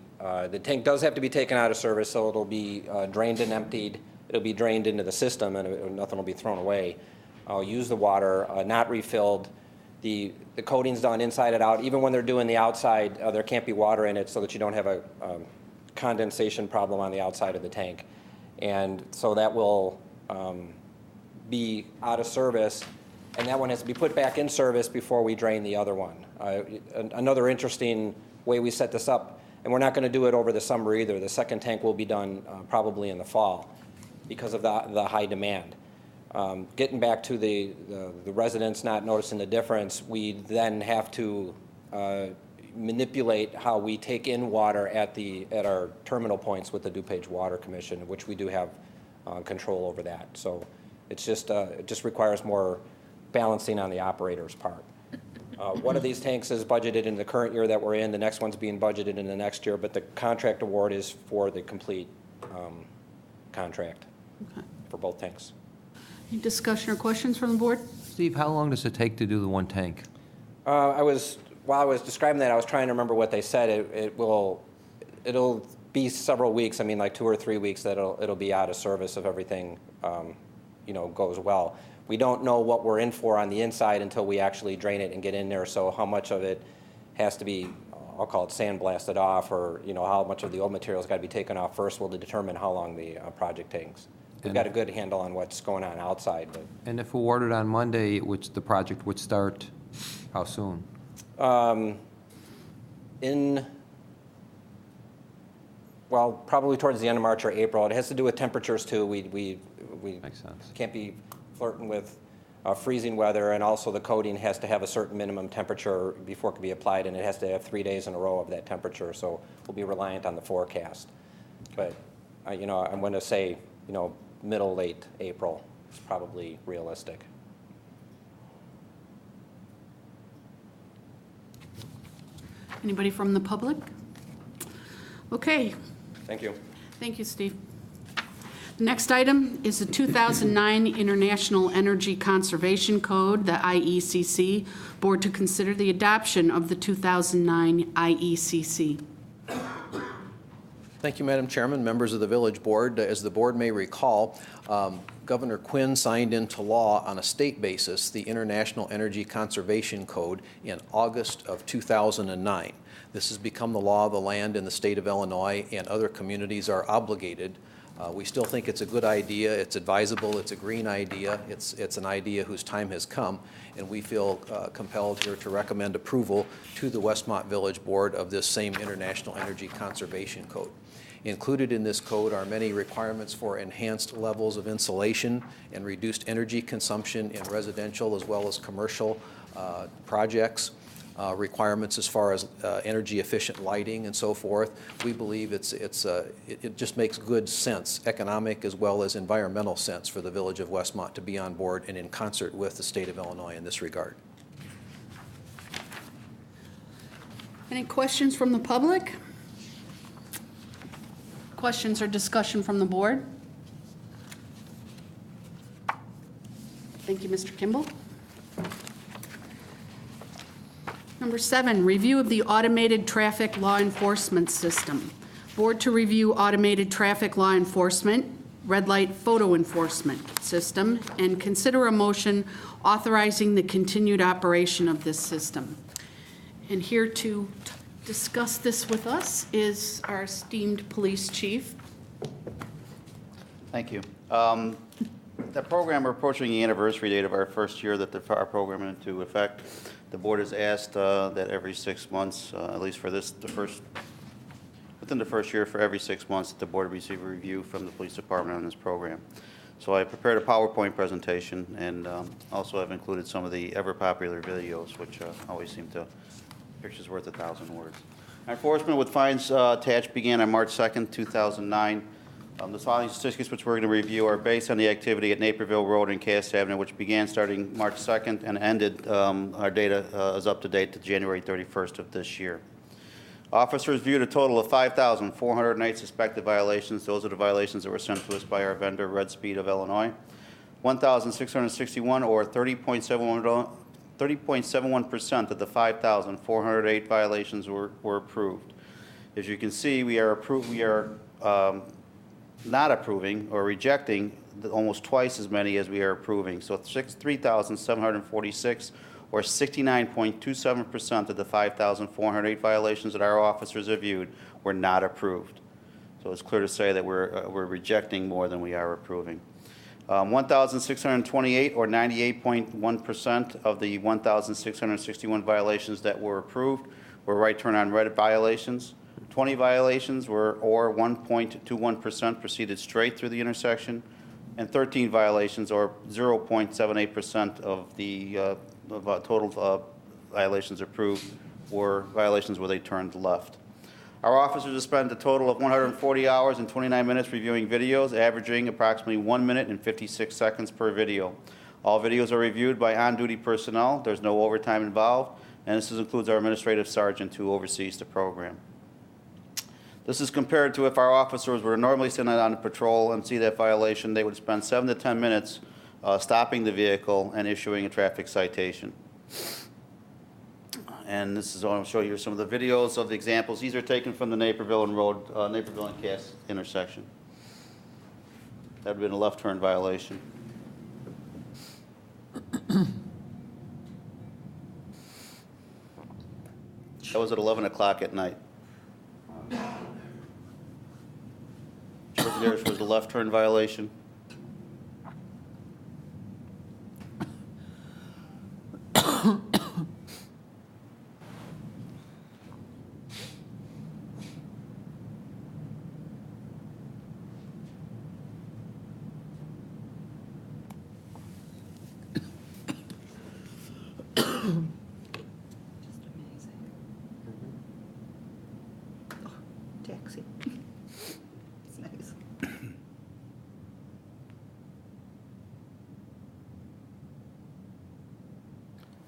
tank does have to be taken out of service, so it'll be drained and emptied. It'll be drained into the system, and nothing will be thrown away. I'll use the water, not refilled. The coating's done inside and out. Even when they're doing the outside, there can't be water in it so that you don't have a condensation problem on the outside of the tank. And so that will be out of service, and that one has to be put back in service before we drain the other one. Another interesting way we set this up, and we're not going to do it over the summer either. The second tank will be done probably in the fall because of the high demand. Getting back to the residents not noticing the difference, we then have to manipulate how we take in water at our terminal points with the DuPage Water Commission, which we do have control over that. So it's just it just requires more balancing on the operator's part. One of these tanks is budgeted in the current year that we're in. The next one's being budgeted in the next year, but the contract award is for the complete contract for both tanks. Any discussion or questions from the board? Steve, how long does it take to do the one tank? While I was describing that, I was trying to remember what they said. It'll be several weeks. I mean, like 2 or 3 weeks that it'll be out of service if everything goes well. We don't know what we're in for on the inside until we actually drain it and get in there. So how much of it has to be, I'll call it sandblasted off, or how much of the old material's got to be taken off first will determine how long the project takes. We've got a good handle on what's going on outside. But And if awarded on Monday, which the project would start, how soon? Probably towards the end of March or April. It has to do with temperatures too. We Makes sense. can't be flirting with freezing weather, and also the coating has to have a certain minimum temperature before it can be applied, and it has to have 3 days in a row of that temperature. So we'll be reliant on the forecast. But I'm going to say middle, late April is probably realistic. Anybody from the public? Okay. Thank you. Thank you, Steve. The next item is the 2009 International Energy Conservation Code, the IECC, Board to consider the adoption of the 2009 IECC. Thank you, Madam Chairman, members of the Village Board. As the Board may recall, Governor Quinn signed into law on a state basis the International Energy Conservation Code in August of 2009. This has become the law of the land in the state of Illinois, and other communities are obligated. We still think it's a good idea, it's advisable, it's a green idea, it's an idea whose time has come, and we feel compelled here to recommend approval to the Westmont Village Board of this same International Energy Conservation Code. Included in this code are many requirements for enhanced levels of insulation and reduced energy consumption in residential as well as commercial projects. Requirements as far as energy efficient lighting and so forth. We believe it just makes good sense, economic as well as environmental sense, for the Village of Westmont to be on board and in concert with the state of Illinois in this regard. Any questions from the public? Questions or discussion from the board? Thank you, Mr. Kimball. Number 7, review of the automated traffic law enforcement system. Board to review automated traffic law enforcement, red light photo enforcement system, and consider a motion authorizing the continued operation of this system. And here to discuss this with us is our esteemed police chief. Thank you. That program, we're approaching the anniversary date of our first year that our program went into effect. The board has asked that every 6 months, at least for within the first year, for every 6 months, that the board receive a review from the police department on this program. So I prepared a PowerPoint presentation, and also I've included some of the ever-popular videos, which always seem to, pictures worth 1,000 words. Enforcement with fines attached began on March 2nd, 2009. The following statistics which we're going to review are based on the activity at Naperville Road and Cass Avenue, which began starting March 2nd and ended, our data is up to date to January 31st of this year. Officers viewed a total of 5,408 suspected violations. Those are the violations that were sent to us by our vendor, Red Speed of Illinois. 1,661, or 30.71% of the 5,408 violations were approved. As you can see, we are not approving or rejecting almost twice as many as we are approving. So 3,746, or 69.27% of the 5,408 violations that our officers have viewed were not approved. So it's clear to say that we're rejecting more than we are approving. 1,628, or 98.1% of the 1,661 violations that were approved were right turn on red violations. 20 violations or 1.21% proceeded straight through the intersection, and 13 violations, or 0.78% of the total violations approved, were violations where they turned left. Our officers have spent a total of 140 hours and 29 minutes reviewing videos, averaging approximately 1 minute and 56 seconds per video. All videos are reviewed by on-duty personnel. There's no overtime involved, and this includes our administrative sergeant who oversees the program. This is compared to if our officers were normally sent out on patrol and see that violation, they would spend 7 to 10 minutes stopping the vehicle and issuing a traffic citation. And this is, I want to show you some of the videos of the examples. These are taken from the Naperville and Cass intersection. That would have been a left turn violation. That was at 11 o'clock at night. There was the left turn violation. Taxi. It's nice.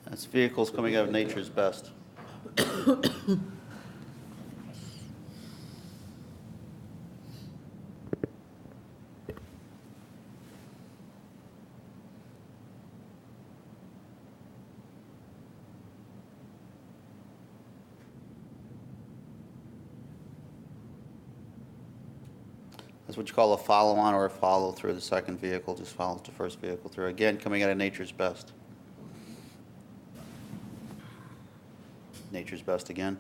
That's vehicles coming out of nature's best. That's what you call a follow-on or a follow-through. The second vehicle just follows the first vehicle through. Again, coming out of nature's best. Nature's best again.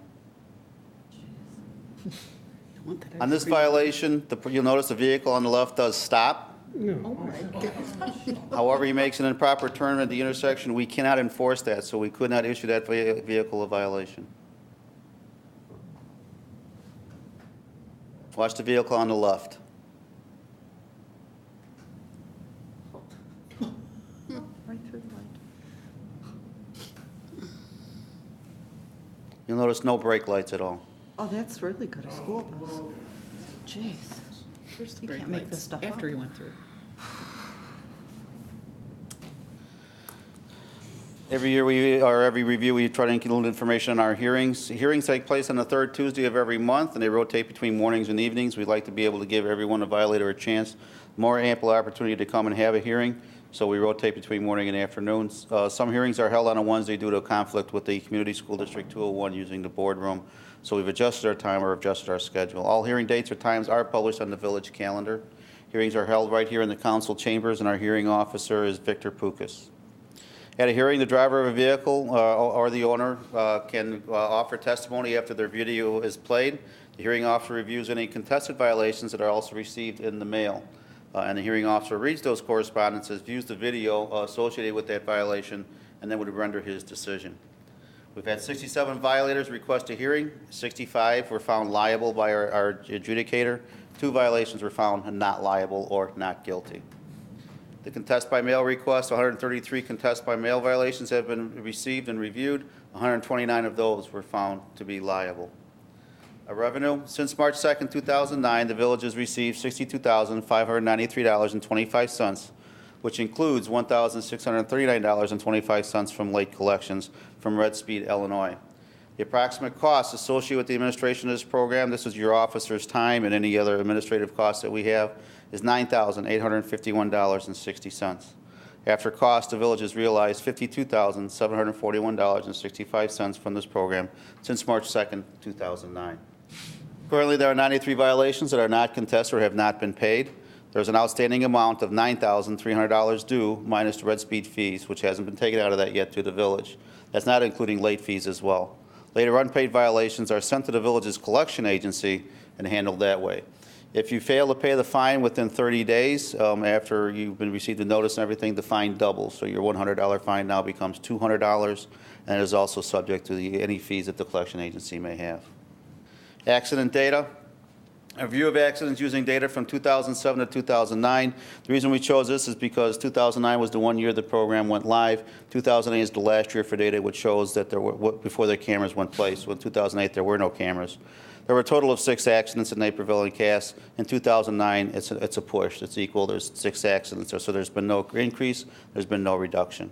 On this violation, you'll notice the vehicle on the left does stop. No. Oh, my goodness. However, he makes an improper turn at the intersection. We cannot enforce that, so we could not issue that vehicle a violation. Watch the vehicle on the left. Right through the light. You'll notice no brake lights at all. Oh, that's really good. A school bus. Jeez. You can't make this stuff After up. he went through. Every year every review, we try to include information on our hearings. Hearings take place on the third Tuesday of every month, and they rotate between mornings and evenings. We'd like to be able to give everyone a violator a chance, more ample opportunity to come and have a hearing. so we rotate between morning and afternoons. Some hearings are held on a Wednesday due to a conflict with the Community School District 201 using the boardroom, so we've adjusted our time or adjusted our schedule. All hearing dates or times are published on the village calendar. Hearings are held right here in the council chambers, and our hearing officer is Victor Pukas. At a hearing, the driver of a vehicle or the owner can offer testimony after their video is played. The hearing officer reviews any contested violations that are also received in the mail. And the hearing officer reads those correspondences, views the video associated with that violation, and then would render his decision. We've had 67 violators request a hearing. 65 were found liable by our adjudicator. 2 violations were found not liable or not guilty. The contest by mail requests, 133 contest by mail violations have been received and reviewed. 129 of those were found to be liable. Revenue, since March 2nd, 2009, the village has received $62,593.25, which includes $1,639.25 from late collections from Red Speed, Illinois. The approximate costs associated with the administration of this program, this is your officer's time and any other administrative costs that we have, is $9,851.60. After cost, the village has realized $52,741.65 from this program since March 2nd, 2009. Currently, there are 93 violations that are not contested or have not been paid. There's an outstanding amount of $9,300 due minus the Red Speed fees, which hasn't been taken out of that yet to the village. That's not including late fees as well. Later unpaid violations are sent to the village's collection agency and handled that way. If you fail to pay the fine within 30 days after you've been received a notice and everything, the fine doubles. So your $100 fine now becomes $200, and is also subject to any fees that the collection agency may have. Accident data. A review of accidents using data from 2007 to 2009. The reason we chose this is because 2009 was the one year the program went live. 2008 is the last year for data, which shows that there were, before the cameras went placed. So in 2008, there were no cameras. There were a total of 6 accidents in Naperville and Cass. In 2009, it's a push. It's equal. There's 6 accidents there, so there's been no increase. There's been no reduction.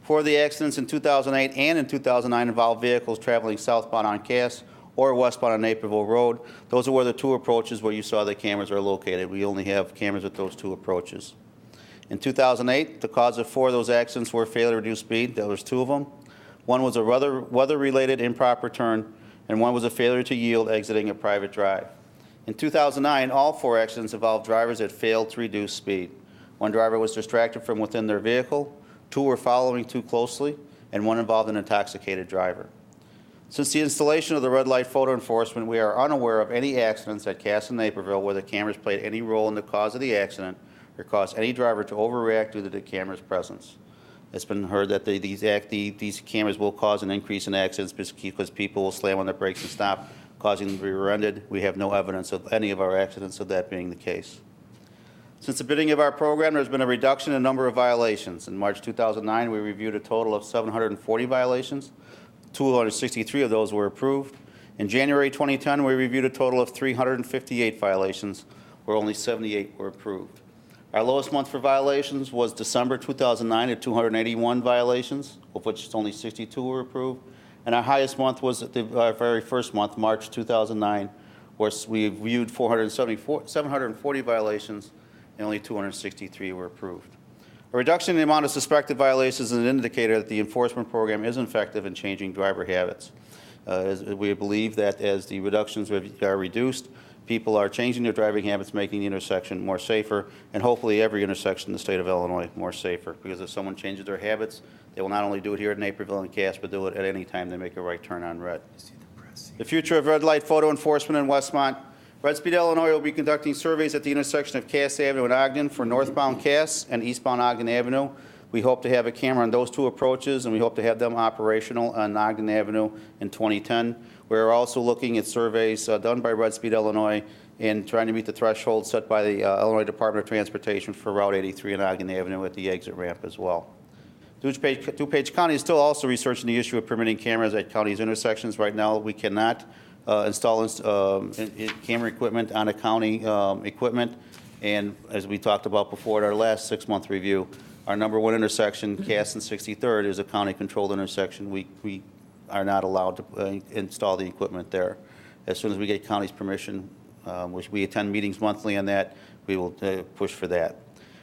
4 of the accidents in 2008 and in 2009 involved vehicles traveling southbound on Cass or westbound on Naperville Road. Those are where the 2 approaches where you saw the cameras are located. We only have cameras at those 2 approaches. In 2008, the cause of 4 of those accidents were failure to reduce speed. There was 2 of them. One was a weather-related improper turn, and one was a failure to yield exiting a private drive. In 2009, all 4 accidents involved drivers that failed to reduce speed. 1 driver was distracted from within their vehicle, 2 were following too closely, and 1 involved an intoxicated driver. Since the installation of the red light photo enforcement, we are unaware of any accidents at Cass and Naperville where the cameras played any role in the cause of the accident or caused any driver to overreact due to the camera's presence. It's been heard that these cameras will cause an increase in accidents because people will slam on their brakes and stop, causing them to be rear-ended. We have no evidence of any of our accidents of that being the case. Since the beginning of our program, there's been a reduction in the number of violations. In March 2009, we reviewed a total of 740 violations. 263 of those were approved. In January 2010, we reviewed a total of 358 violations, where only 78 were approved. Our lowest month for violations was December 2009 at 281 violations, of which only 62 were approved. And our highest month was our very first month, March 2009, where we reviewed 740 violations and only 263 were approved. A reduction in the amount of suspected violations is an indicator that the enforcement program is effective in changing driver habits. We believe that as the reductions are reduced, people are changing their driving habits, making the intersection more safer, and hopefully every intersection in the state of Illinois more safer. Because if someone changes their habits, they will not only do it here at Naperville and Cass, but do it at any time they make a right turn on red. The future of red light photo enforcement in Westmont. Red Speed, Illinois will be conducting surveys at the intersection of Cass Avenue and Ogden for northbound Cass and eastbound Ogden Avenue. We hope to have a camera on those 2 approaches, and we hope to have them operational on Ogden Avenue in 2010. We're also looking at surveys done by Red Speed, Illinois, and trying to meet the threshold set by the Illinois Department of Transportation for Route 83 and Ogden Avenue at the exit ramp as well. DuPage County is still also researching the issue of permitting cameras at county's intersections. Right now, we cannot install camera equipment on a county equipment. And as we talked about before at our last 6-month review, our number 1 intersection, Cass and 63rd, is a county-controlled intersection. We are not allowed to install the equipment there. As soon as we get county's permission, which we attend meetings monthly on that, we will push for that.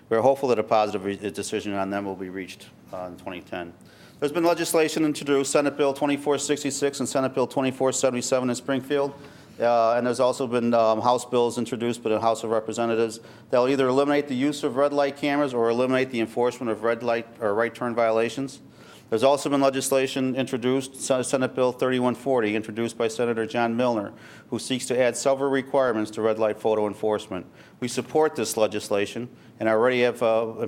We're hopeful that a positive decision on them will be reached in 2010. There's been legislation introduced, Senate Bill 2466 and Senate Bill 2477 in Springfield. And there's also been House bills introduced by the House of Representatives that will either eliminate the use of red light cameras or eliminate the enforcement of red light or right turn violations. There's also been legislation introduced, Senate Bill 3140, introduced by Senator John Milner, who seeks to add several requirements to red light photo enforcement. We support this legislation and already have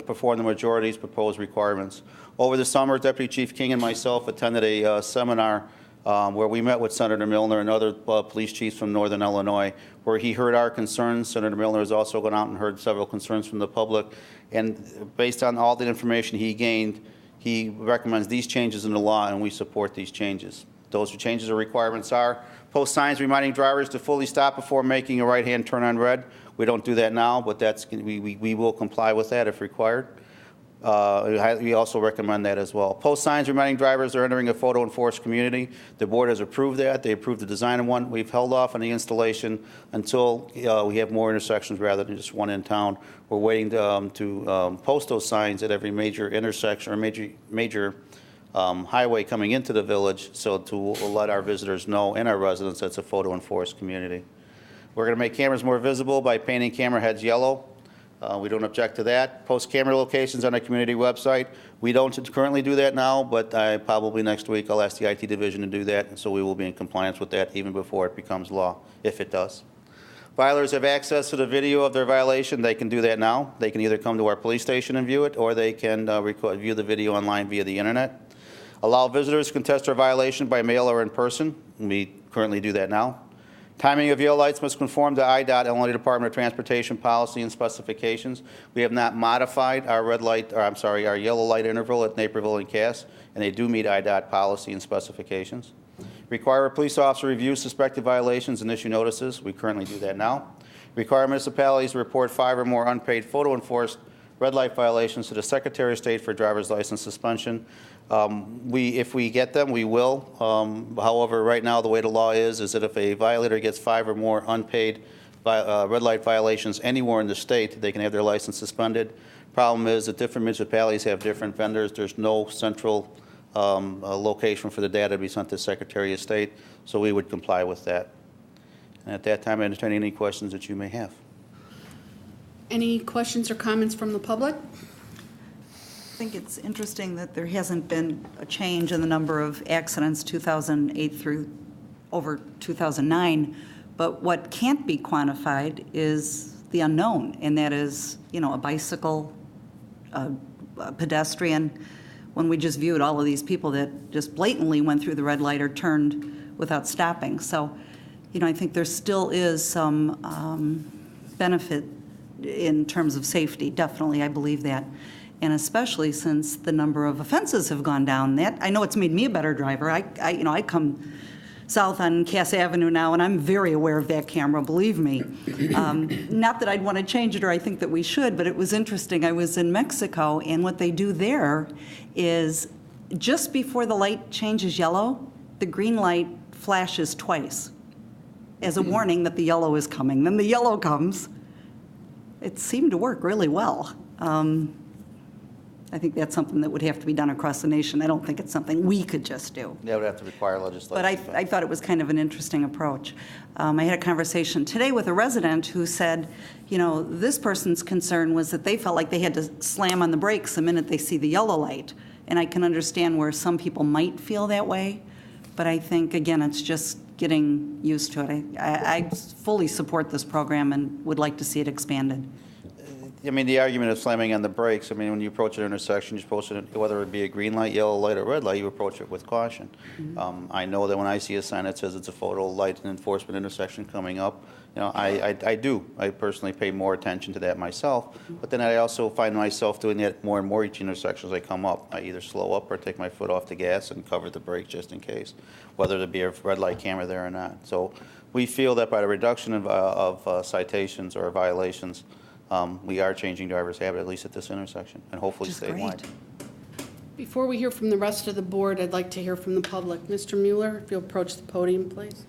performed the majority's proposed requirements. Over the summer, Deputy Chief King and myself attended a seminar where we met with Senator Milner and other police chiefs from Northern Illinois, where he heard our concerns. Senator Milner has also gone out and heard several concerns from the public. And based on all the information he gained, he recommends these changes in the law, and we support these changes. Those changes or requirements are post signs reminding drivers to fully stop before making a right-hand turn on red. We don't do that now, but we will comply with that if required. We also recommend that as well. Post signs reminding drivers they're entering a photo enforced community. The board has approved that. They approved the design of one. We've held off on the installation until we have more intersections rather than just one in town. We're waiting to post those signs at every major intersection or major highway coming into the village, so to let our visitors know and our residents that it's a photo enforced community. We're going to make cameras more visible by painting camera heads yellow. We don't object to that. Post camera locations on our community website. We don't currently do that now, but probably next week I'll ask the IT division to do that, and so we will be in compliance with that even before it becomes law, if it does. Violators have access to the video of their violation. They can do that now. They can either come to our police station and view it, or they can view the video online via the internet. Allow visitors to contest their violation by mail or in person. We currently do that now. Timing of yellow lights must conform to IDOT, Illinois Department of Transportation policy and specifications. We have not modified our our yellow light interval at Naperville and Cass, and they do meet IDOT policy and specifications. Require a police officer review suspected violations and issue notices. We currently do that now. Require municipalities to report 5 or more unpaid photo enforced red light violations to the Secretary of State for driver's license suspension. If we get them, we will. However, right now the way the law is that if a violator gets 5 or more unpaid red light violations anywhere in the state, they can have their license suspended. Problem is that different municipalities have different vendors. There's no central location for the data to be sent to the Secretary of State, so we would comply with that. And at that time, I entertain any questions that you may have. Any questions or comments from the public? I think it's interesting that there hasn't been a change in the number of accidents 2008 through over 2009, but what can't be quantified is the unknown, and that is, a bicycle, a pedestrian. When we just viewed all of these people that just blatantly went through the red light or turned without stopping. So, I think there still is some benefit in terms of safety. Definitely, I believe that. And especially since the number of offenses have gone down. That I know it's made me a better driver. I come south on Cass Avenue now, and I'm very aware of that camera, believe me. Not that I'd want to change it, or I think that we should, but it was interesting. I was in Mexico, and what they do there is just before the light changes yellow, the green light flashes twice as a warning that the yellow is coming. Then the yellow comes. It seemed to work really well. I think that's something that would have to be done across the nation. I don't think it's something we could just do. That would have to require legislation. But I thought it was kind of an interesting approach. I had a conversation today with a resident who said, this person's concern was that they felt like they had to slam on the brakes the minute they see the yellow light. And I can understand where some people might feel that way. But I think, again, it's just getting used to it. I fully support this program and would like to see it expanded. The argument of slamming on the brakes, when you approach an intersection, you're supposed to, whether it be a green light, yellow light, or red light, you approach it with caution. Mm-hmm. I know that when I see a sign that says it's a photo light and enforcement intersection coming up, I personally pay more attention to that myself, but then I also find myself doing that more and more each intersection as I come up. I either slow up or take my foot off the gas and cover the brake just in case, whether there be a red light camera there or not. So we feel that by the reduction of citations or violations, we are changing drivers' habit, at least at this intersection, and hopefully statewide. Before we hear from the rest of the board, I'd like to hear from the public. Mr. Mueller, if you'll approach the podium, please.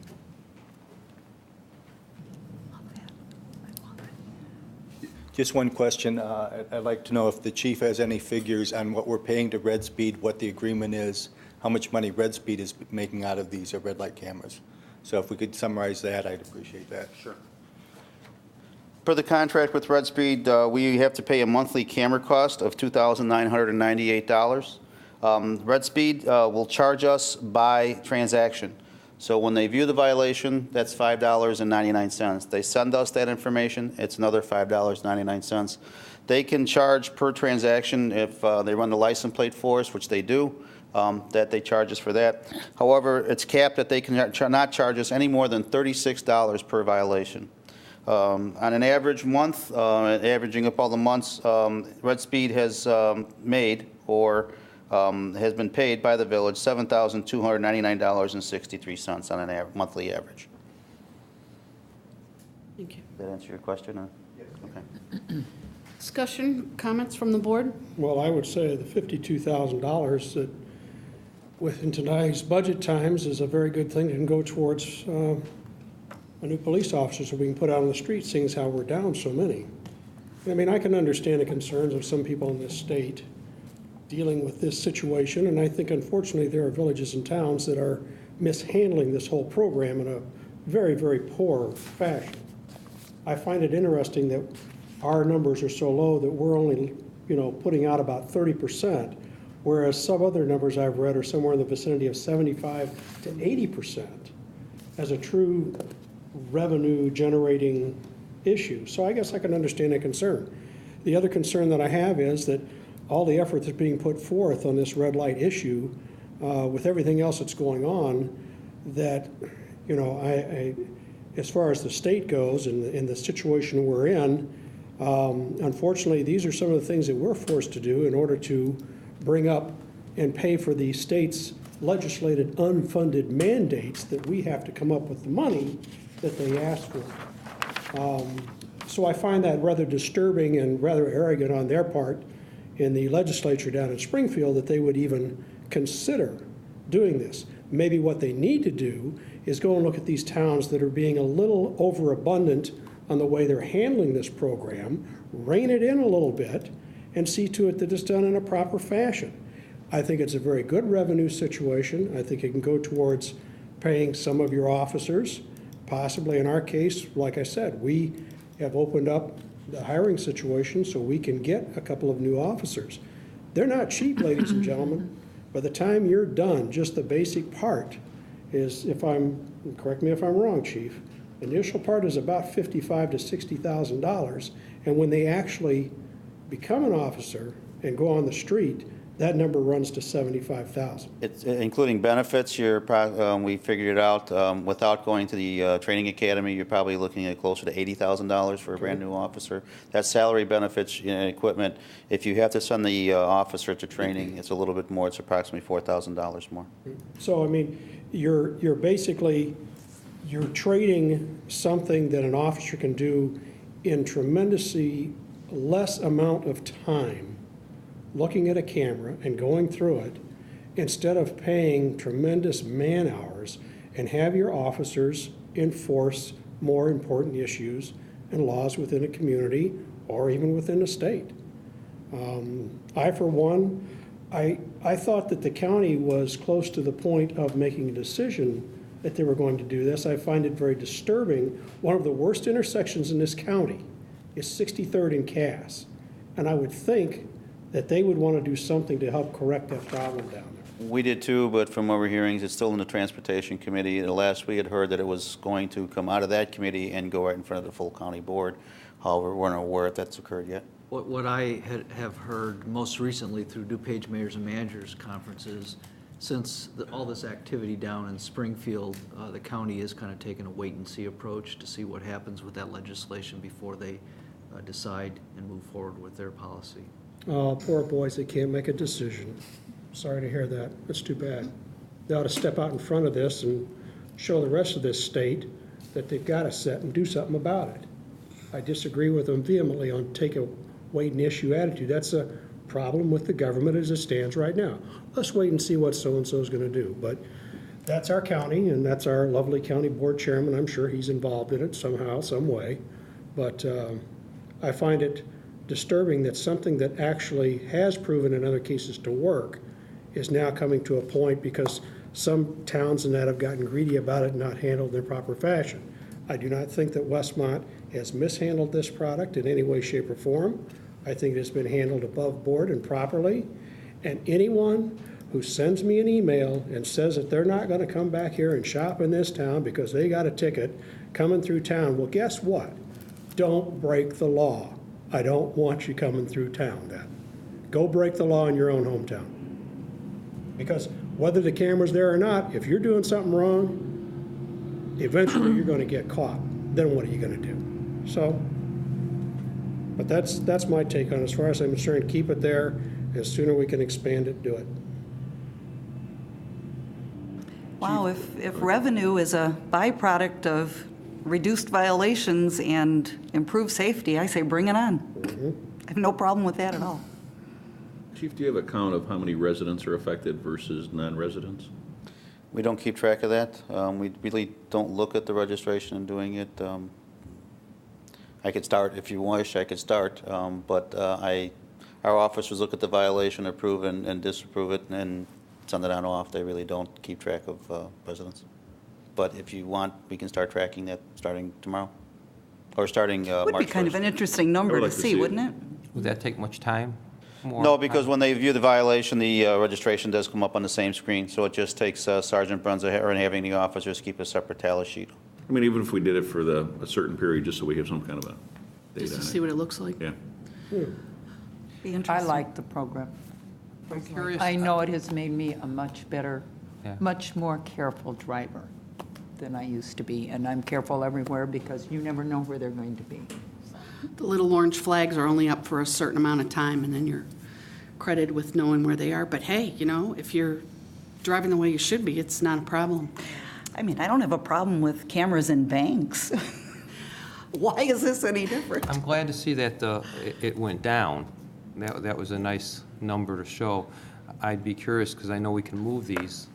Just one question. I'd like to know if the chief has any figures on what we're paying to Red Speed, what the agreement is, how much money Red Speed is making out of these red light cameras. So if we could summarize that, I'd appreciate that. Sure. Per the contract with Red Speed, we have to pay a monthly camera cost of $2,998. Red Speed will charge us by transaction. So when they view the violation, that's $5.99. They send us that information, it's another $5.99. They can charge per transaction if they run the license plate for us, which they do, that they charge us for that. However, it's capped that they can not charge us any more than $36 per violation. On an average month, averaging up all the months, Red Speed has made or has been paid by the village $7,299.63 on an monthly average. Thank you. Did that answer your question? Or? Yes. Okay. Discussion, comments from the board? Well, I would say the $52,000 that within tonight's budget times is a very good thing and go towards a new police officer so we can put out on the street, seeing as how we're down so many. I mean, I can understand the concerns of some people in this state dealing with this situation, and I think unfortunately there are villages and towns that are mishandling this whole program in a very, very poor fashion. I find it interesting that our numbers are so low that we're only, putting out about 30%, whereas some other numbers I've read are somewhere in the vicinity of 75 to 80% as a true revenue generating issue. So I guess I can understand that concern. The other concern that I have is that all the effort that's being put forth on this red light issue, with everything else that's going on, that, as far as the state goes and the situation we're in, unfortunately, these are some of the things that we're forced to do in order to bring up and pay for the state's legislated unfunded mandates that we have to come up with the money that they ask for. So I find that rather disturbing and rather arrogant on their part in the legislature down in Springfield that they would even consider doing this. Maybe what they need to do is go and look at these towns that are being a little overabundant on the way they're handling this program, rein it in a little bit, and see to it that it's done in a proper fashion. I think it's a very good revenue situation. I think it can go towards paying some of your officers. Possibly in our case, like I said, we have opened up the hiring situation so we can get a couple of new officers. They're not cheap, ladies and gentlemen. By the time you're done, just the basic part is, correct me if I'm wrong, Chief, initial part is about $55,000 to $60,000, and when they actually become an officer and go on the street, that number runs to $75,000. It's including benefits. We figured it out. Without going to the training academy, you're probably looking at closer to $80,000 for a brand new officer. That's salary, benefits, equipment. If you have to send the officer to training, it's a little bit more. It's approximately $4,000 more. So I mean, you're trading something that an officer can do in tremendously less amount of time, looking at a camera and going through it, instead of paying tremendous man hours and have your officers enforce more important issues and laws within a community or even within a state. I, for one, I thought that the county was close to the point of making a decision that they were going to do this. I find it very disturbing. One of the worst intersections in this county is 63rd and Cass, and I would think that they would want to do something to help correct that problem down there. We did too, but from what we're hearing, it's still in the Transportation Committee. Last we had heard that it was going to come out of that committee and go right in front of the full county board. However, we're not aware if that's occurred yet. What I have heard most recently through DuPage Mayors and Managers conferences, since all this activity down in Springfield, the county is kind of taking a wait-and-see approach to see what happens with that legislation before they decide and move forward with their policy. Oh, poor boys, they can't make a decision. Sorry to hear that. That's too bad. They ought to step out in front of this and show the rest of this state that they've got to sit and do something about it. I disagree with them vehemently on take a wait-and-issue attitude. That's a problem with the government as it stands right now. Let's wait and see what so-and-so is going to do. But that's our county, and that's our lovely county board chairman. I'm sure he's involved in it somehow, some way. But I find it disturbing that something that actually has proven in other cases to work is now coming to a point because some towns and that have gotten greedy about it and not handled in proper fashion. I do not think that Westmont has mishandled this product in any way, shape, or form. I think it has been handled above board and properly. And anyone who sends me an email and says that they're not going to come back here and shop in this town because they got a ticket coming through town, well, guess what? Don't break the law. I don't want you coming through town then. Go break the law in your own hometown. Because whether the camera's there or not, if you're doing something wrong, eventually you're going to get caught. Then what are you going to do? So, but that's my take on it. As far as I'm concerned, keep it there. As sooner we can expand it, do it. Wow, if revenue is a byproduct of reduced violations and improved safety, I say bring it on. I have no problem with that at all. Chief, do you have a count of how many residents are affected versus non-residents? We don't keep track of that. We really don't look at the registration and doing it. I could start if you wish, I could start, but our officers look at the violation, approve and disapprove it, and send it on off. They really don't keep track of residents. But if you want, we can start tracking that starting tomorrow, or starting March 1st. Would be kind of an interesting number to see, wouldn't it? Would that take much time? No, because when they view the violation, the registration does come up on the same screen, so it just takes Sergeant Brunza and having the officers keep a separate tally sheet. I mean, even if we did it for a certain period, just so we have some kind of a date Just to on see it. what it looks like. Yeah. Be I interesting. like the program. I'm curious. I know it has made me a much better, Yeah. much more careful driver than I used to be. And I'm careful everywhere because you never know where they're going to be. The little orange flags are only up for a certain amount of time, and then you're credited with knowing where they are. But hey, you know, if you're driving the way you should be, it's not a problem. I mean, I don't have a problem with cameras in banks. Why is this any different? I'm glad to see that it went down. That was a nice number to show. I'd be curious, because I know we can move these,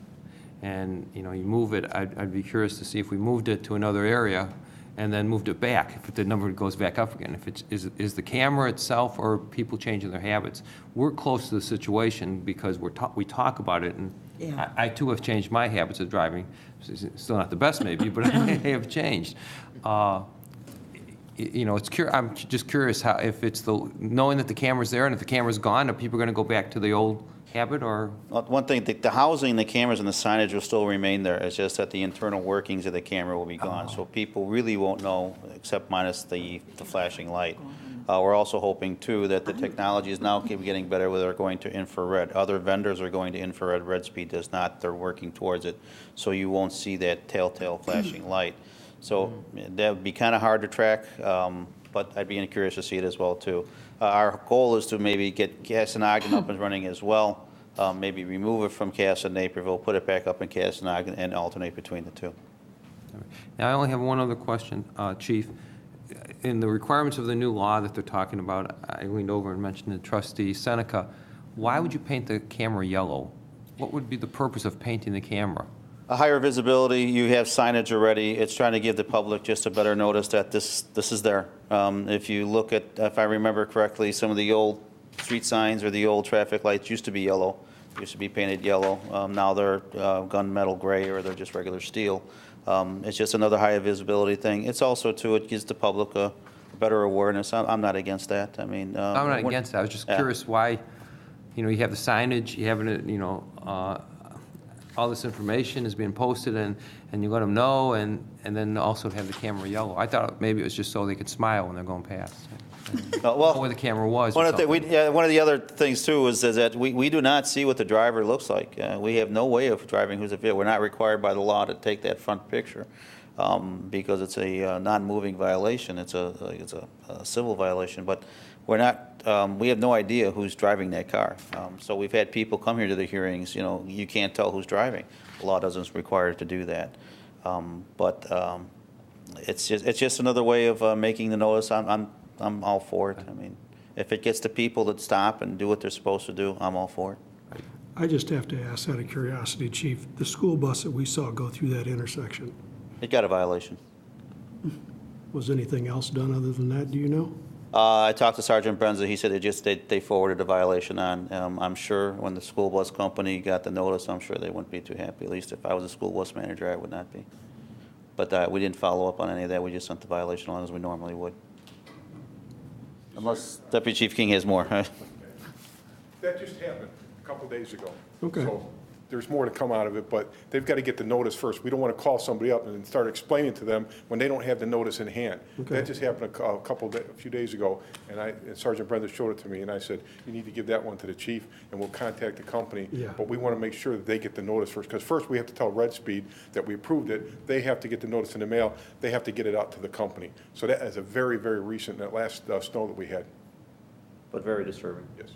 and, you know, you move it, I'd be curious to see if we moved it to another area and then moved it back, if the number goes back up again. If it's, is the camera itself or people changing their habits? We're close to the situation because we talk about it, and Yeah. I too have changed my habits of driving. Still not the best maybe, but I have changed. You know, I'm just curious how, if it's knowing that the camera's there, and if the camera's gone, are people going to go back to the old habit, or? Well, one thing, the housing, the cameras, and the signage will still remain there. It's just that the internal workings of the camera will be gone. So people really won't know, except minus the flashing light. We're also hoping, too, that the technology is now getting better where they're going to infrared. Other vendors are going to infrared. Red Speed does not. They're working towards it. So you won't see that telltale flashing light. So that would be kind of hard to track, but I'd be curious to see it as well, too. Our goal is to maybe get Casson-Ogden up and running as well, maybe remove it from Cass and Naperville, put it back up in Casson-Ogden, and alternate between the two. Now, I only have one other question, Chief. In the requirements of the new law that they're talking about, I leaned over and mentioned to Trustee Seneca, why would you paint the camera yellow? What would be the purpose of painting the camera? A higher visibility, you have signage already. It's trying to give the public just a better notice that this is there. If you look at, if I remember correctly, some of the old street signs or the old traffic lights used to be yellow, used to be painted yellow. Now they're gunmetal gray, or they're just regular steel. It's just another higher visibility thing. It's also, too, it gives the public a better awareness. I'm not against that. I mean, I'm not against that. I was just curious why, you know, you have the signage, you have it, you know, all this information is being posted, and you let them know, and then also have the camera yellow. I thought maybe it was just so they could smile when they're going past. Well, where the camera was. One of the other things, too, is that we do not see what the driver looks like. We have no way of driving who's a vehicle. We're not required by the law to take that front picture because it's a non-moving violation. It's a civil violation, but we're not. We have no idea who's driving that car. So we've had people come here to the hearings. You know, you can't tell who's driving. The law doesn't require it to do that. It's just another way of making the notice. I'm all for it. I mean, if it gets the people that stop and do what they're supposed to do, I'm all for it. I just have to ask out of curiosity, Chief, the school bus that we saw go through that intersection, It got a violation. was anything else done other than that, do you know? I talked to Sergeant Brenza. He said they forwarded the violation on. I'm sure when the school bus company got the notice, I'm sure they wouldn't be too happy. At least if I was a school bus manager, I would not be. But we didn't follow up on any of that. We just sent the violation along as we normally would. Unless Deputy Chief King has more. That just happened a couple days ago. Okay. So there's more to come out of it, but they've got to get the notice first. We don't want to call somebody up and start explaining to them when they don't have the notice in hand. Okay. That just happened a few days ago, and Sergeant Brenda showed it to me, and I said, you need to give that one to the chief, and we'll contact the company. Yeah. But we want to make sure that they get the notice first, because first we have to tell Red Speed that we approved it. They have to get the notice in the mail. They have to get it out to the company. So that is a very, very recent, that last snow that we had. But very disturbing. Yes.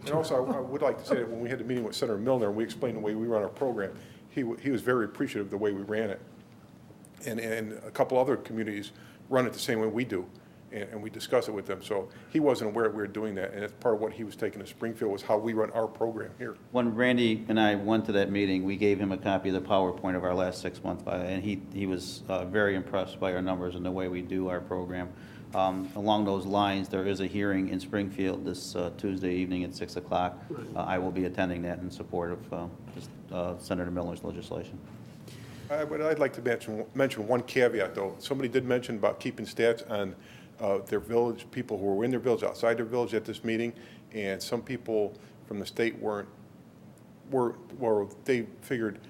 And also, I would like to say that when we had the meeting with Senator Milner and we explained the way we run our program, he was very appreciative of the way we ran it. And a couple other communities run it the same way we do, and we discuss it with them. So he wasn't aware we were doing that, and it's part of what he was taking to Springfield was how we run our program here. When Randy and I went to that meeting, we gave him a copy of the PowerPoint of our last 6 month, and he was very impressed by our numbers and the way we do our program. Along those lines, there is a hearing in Springfield this Tuesday evening at 6 o'clock. I will be attending that in support of Senator Miller's legislation. I'd like to mention one caveat, though. Somebody did mention about keeping stats on their village, people who were in their village, outside their village at this meeting, and some people from the state they figured,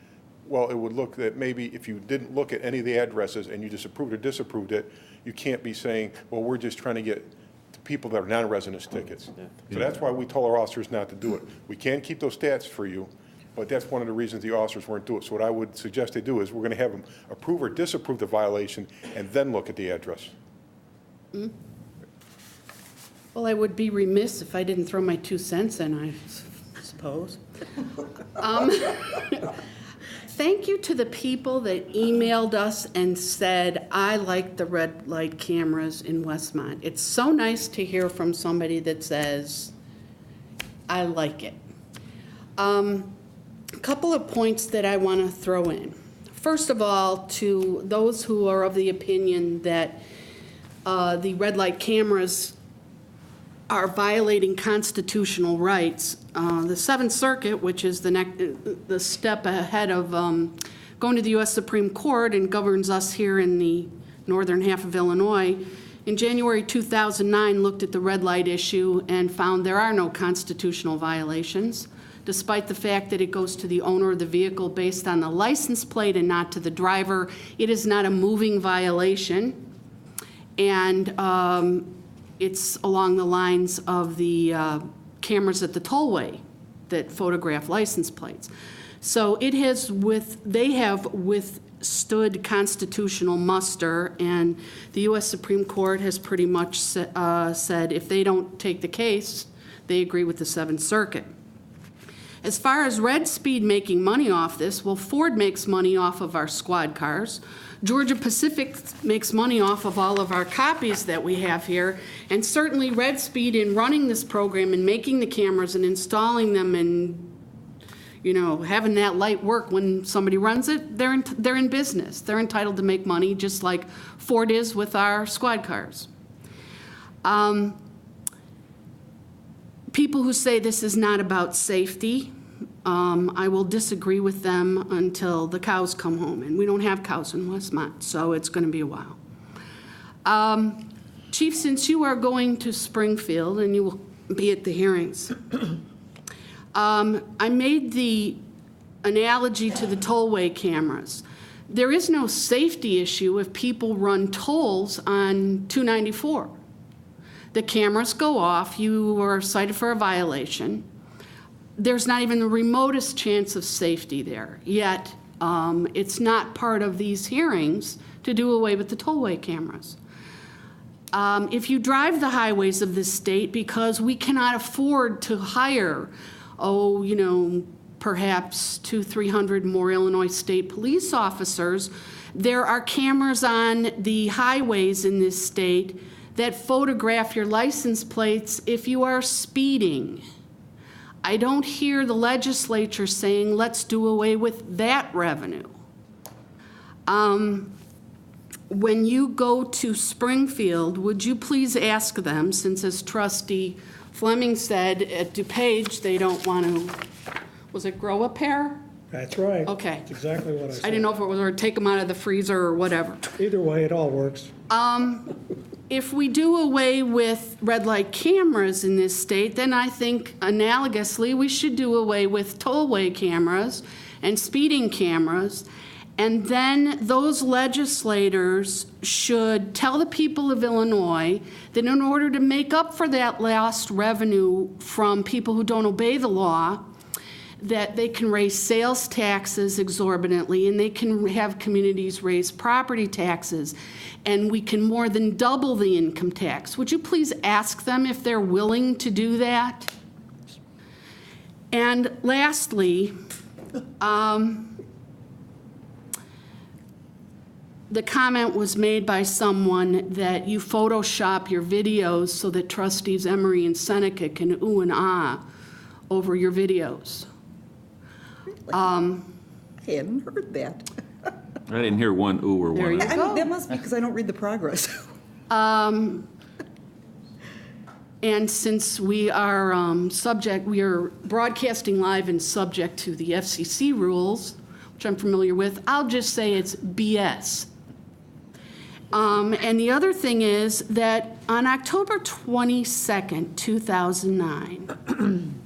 well, it would look that maybe if you didn't look at any of the addresses and you just approved or disapproved it, you can't be saying, well, we're just trying to get the people that are non-residents tickets. So that's why we told our officers not to do it. We can keep those stats for you, but that's one of the reasons the officers weren't doing it. So what I would suggest they do is we're going to have them approve or disapprove the violation and then look at the address. Mm. Well, I would be remiss if I didn't throw my 2 cents in, I suppose. Thank you to the people that emailed us and said, I like the red light cameras in Westmont. It's so nice to hear from somebody that says, I like it. A couple of points that I want to throw in. First of all, to those who are of the opinion that the red light cameras are violating constitutional rights. The Seventh Circuit, which is the step ahead of going to the U.S. Supreme Court and governs us here in the northern half of Illinois, in January 2009 looked at the red light issue and found there are no constitutional violations, despite the fact that it goes to the owner of the vehicle based on the license plate and not to the driver. It is not a moving violation, and it's along the lines of the cameras at the tollway that photograph license plates. So they have withstood constitutional muster, and the U.S. Supreme Court has pretty much said if they don't take the case, they agree with the Seventh Circuit. As far as Red Speed making money off this, well, Ford makes money off of our squad cars. Georgia Pacific makes money off of all of our copies that we have here, and certainly Red Speed in running this program and making the cameras and installing them and, you know, having that light work when somebody runs it, they're in business. They're entitled to make money just like Ford is with our squad cars. People who say this is not about safety, I will disagree with them until the cows come home, and we don't have cows in Westmont, so it's going to be a while. Chief, since you are going to Springfield and you will be at the hearings, I made the analogy to the tollway cameras. There is no safety issue if people run tolls on 294. The cameras go off, you are cited for a violation. There's not even the remotest chance of safety there, yet it's not part of these hearings to do away with the tollway cameras. If you drive the highways of this state because we cannot afford to hire, perhaps 200-300 more Illinois State police officers, there are cameras on the highways in this state that photograph your license plates if you are speeding. I don't hear the legislature saying, let's do away with that revenue. when you go to Springfield, would you please ask them, since as trustee Fleming said at DuPage, they don't want to, was it grow a pair? That's right. Okay. That's exactly what I said. I didn't know if it was, or take them out of the freezer or whatever. Either way, it all works. If we do away with red light cameras in this state, then I think analogously, we should do away with tollway cameras and speeding cameras. And then those legislators should tell the people of Illinois that in order to make up for that lost revenue from people who don't obey the law, that they can raise sales taxes exorbitantly, and they can have communities raise property taxes, and we can more than double the income tax. Would you please ask them if they're willing to do that? And lastly, the comment was made by someone that you Photoshop your videos so that trustees Emery and Seneca can ooh and ah over your videos. I hadn't heard that. I didn't hear one ooh or There one. you go. That must be because I don't read the progress. And since we are we are broadcasting live and subject to the FCC rules, which I'm familiar with, I'll just say it's BS. And the other thing is that on October 22nd, 2009,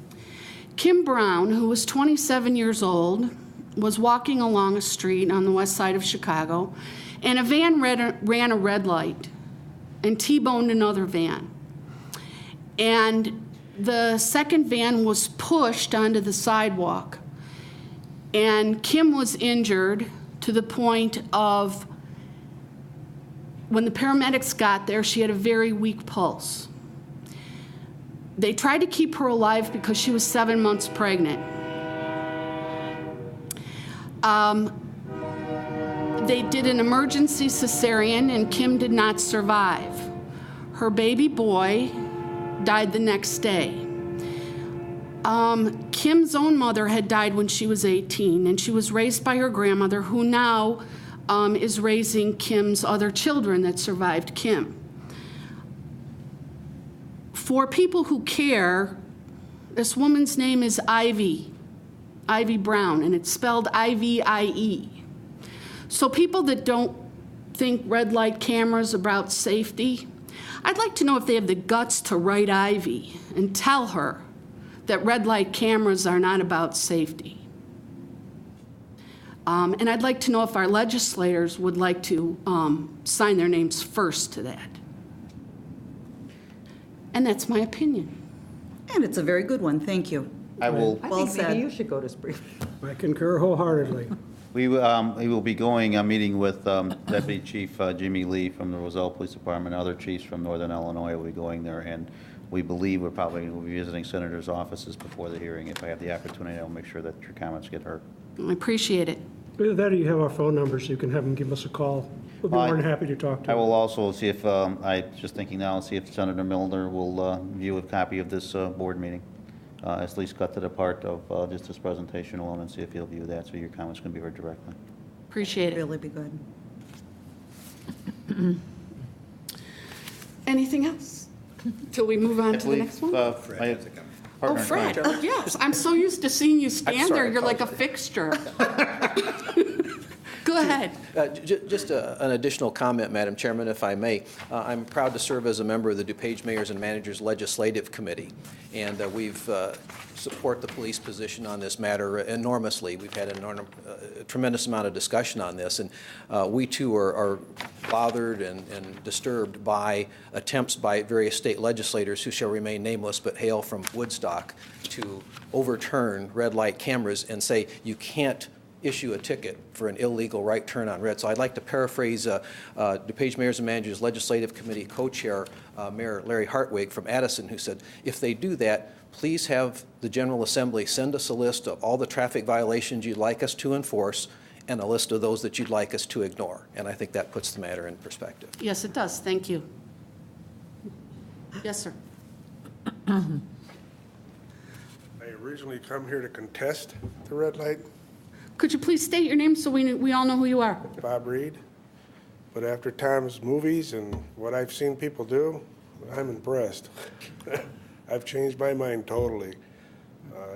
Kim Brown, who was 27 years old, was walking along a street on the west side of Chicago, and a van ran a red light and T-boned another van. And the second van was pushed onto the sidewalk, and Kim was injured to the point of, when the paramedics got there, she had a very weak pulse. They tried to keep her alive because she was 7 months pregnant. They did an emergency cesarean, and Kim did not survive. Her baby boy died the next day. Kim's own mother had died when she was 18, and she was raised by her grandmother, who now is raising Kim's other children that survived Kim. For people who care, this woman's name is Ivy Brown, and it's spelled I-V-I-E. So people that don't think red light cameras about safety, I'd like to know if they have the guts to write Ivy and tell her that red light cameras are not about safety. And I'd like to know if our legislators would like to sign their names first to that. And that's my opinion. And it's a very good one, thank you. I will. I Well think maybe said. you should go to Springfield. I concur wholeheartedly. We will be going, meeting with Deputy Chief Jimmy Lee from the Roselle Police Department, other chiefs from Northern Illinois will be going there, and we believe we're probably will be visiting senators' offices before the hearing. If I have the opportunity, I'll make sure that your comments get heard. I appreciate it. Either that or you have our phone number, so you can have them give us a call. We'll be more than happy to talk to I them. will also see if, just thinking now, see if Senator Milner will view a copy of this board meeting. At least cut to the part of just this presentation alone and see if he'll view that, so your comments can be heard directly. Appreciate it. Really be good. Anything else? Till we move on to the next one? Oh, Fred, yes. I'm so used to seeing you stand there. You're like a fixture. Go ahead. Just an additional comment, Madam Chairman, if I may. I'm proud to serve as a member of the DuPage Mayors and Managers Legislative Committee, and we've support the police position on this matter enormously. We've had a tremendous amount of discussion on this, and we too are bothered and disturbed by attempts by various state legislators who shall remain nameless but hail from Woodstock to overturn red light cameras and say you can't issue a ticket for an illegal right turn on red. So I'd like to paraphrase DuPage Mayors and Managers Legislative Committee co-chair Mayor Larry Hartwig from Addison, who said, if they do that, please have the General Assembly send us a list of all the traffic violations you'd like us to enforce and a list of those that you'd like us to ignore. And I think that puts the matter in perspective. Yes, it does. Thank you. Yes, sir. I originally come here to contest the red light. Could you please state your name so we all know who you are? Bob Reed. but after Tom's movies and what I've seen people do, I'm impressed. I've changed my mind totally.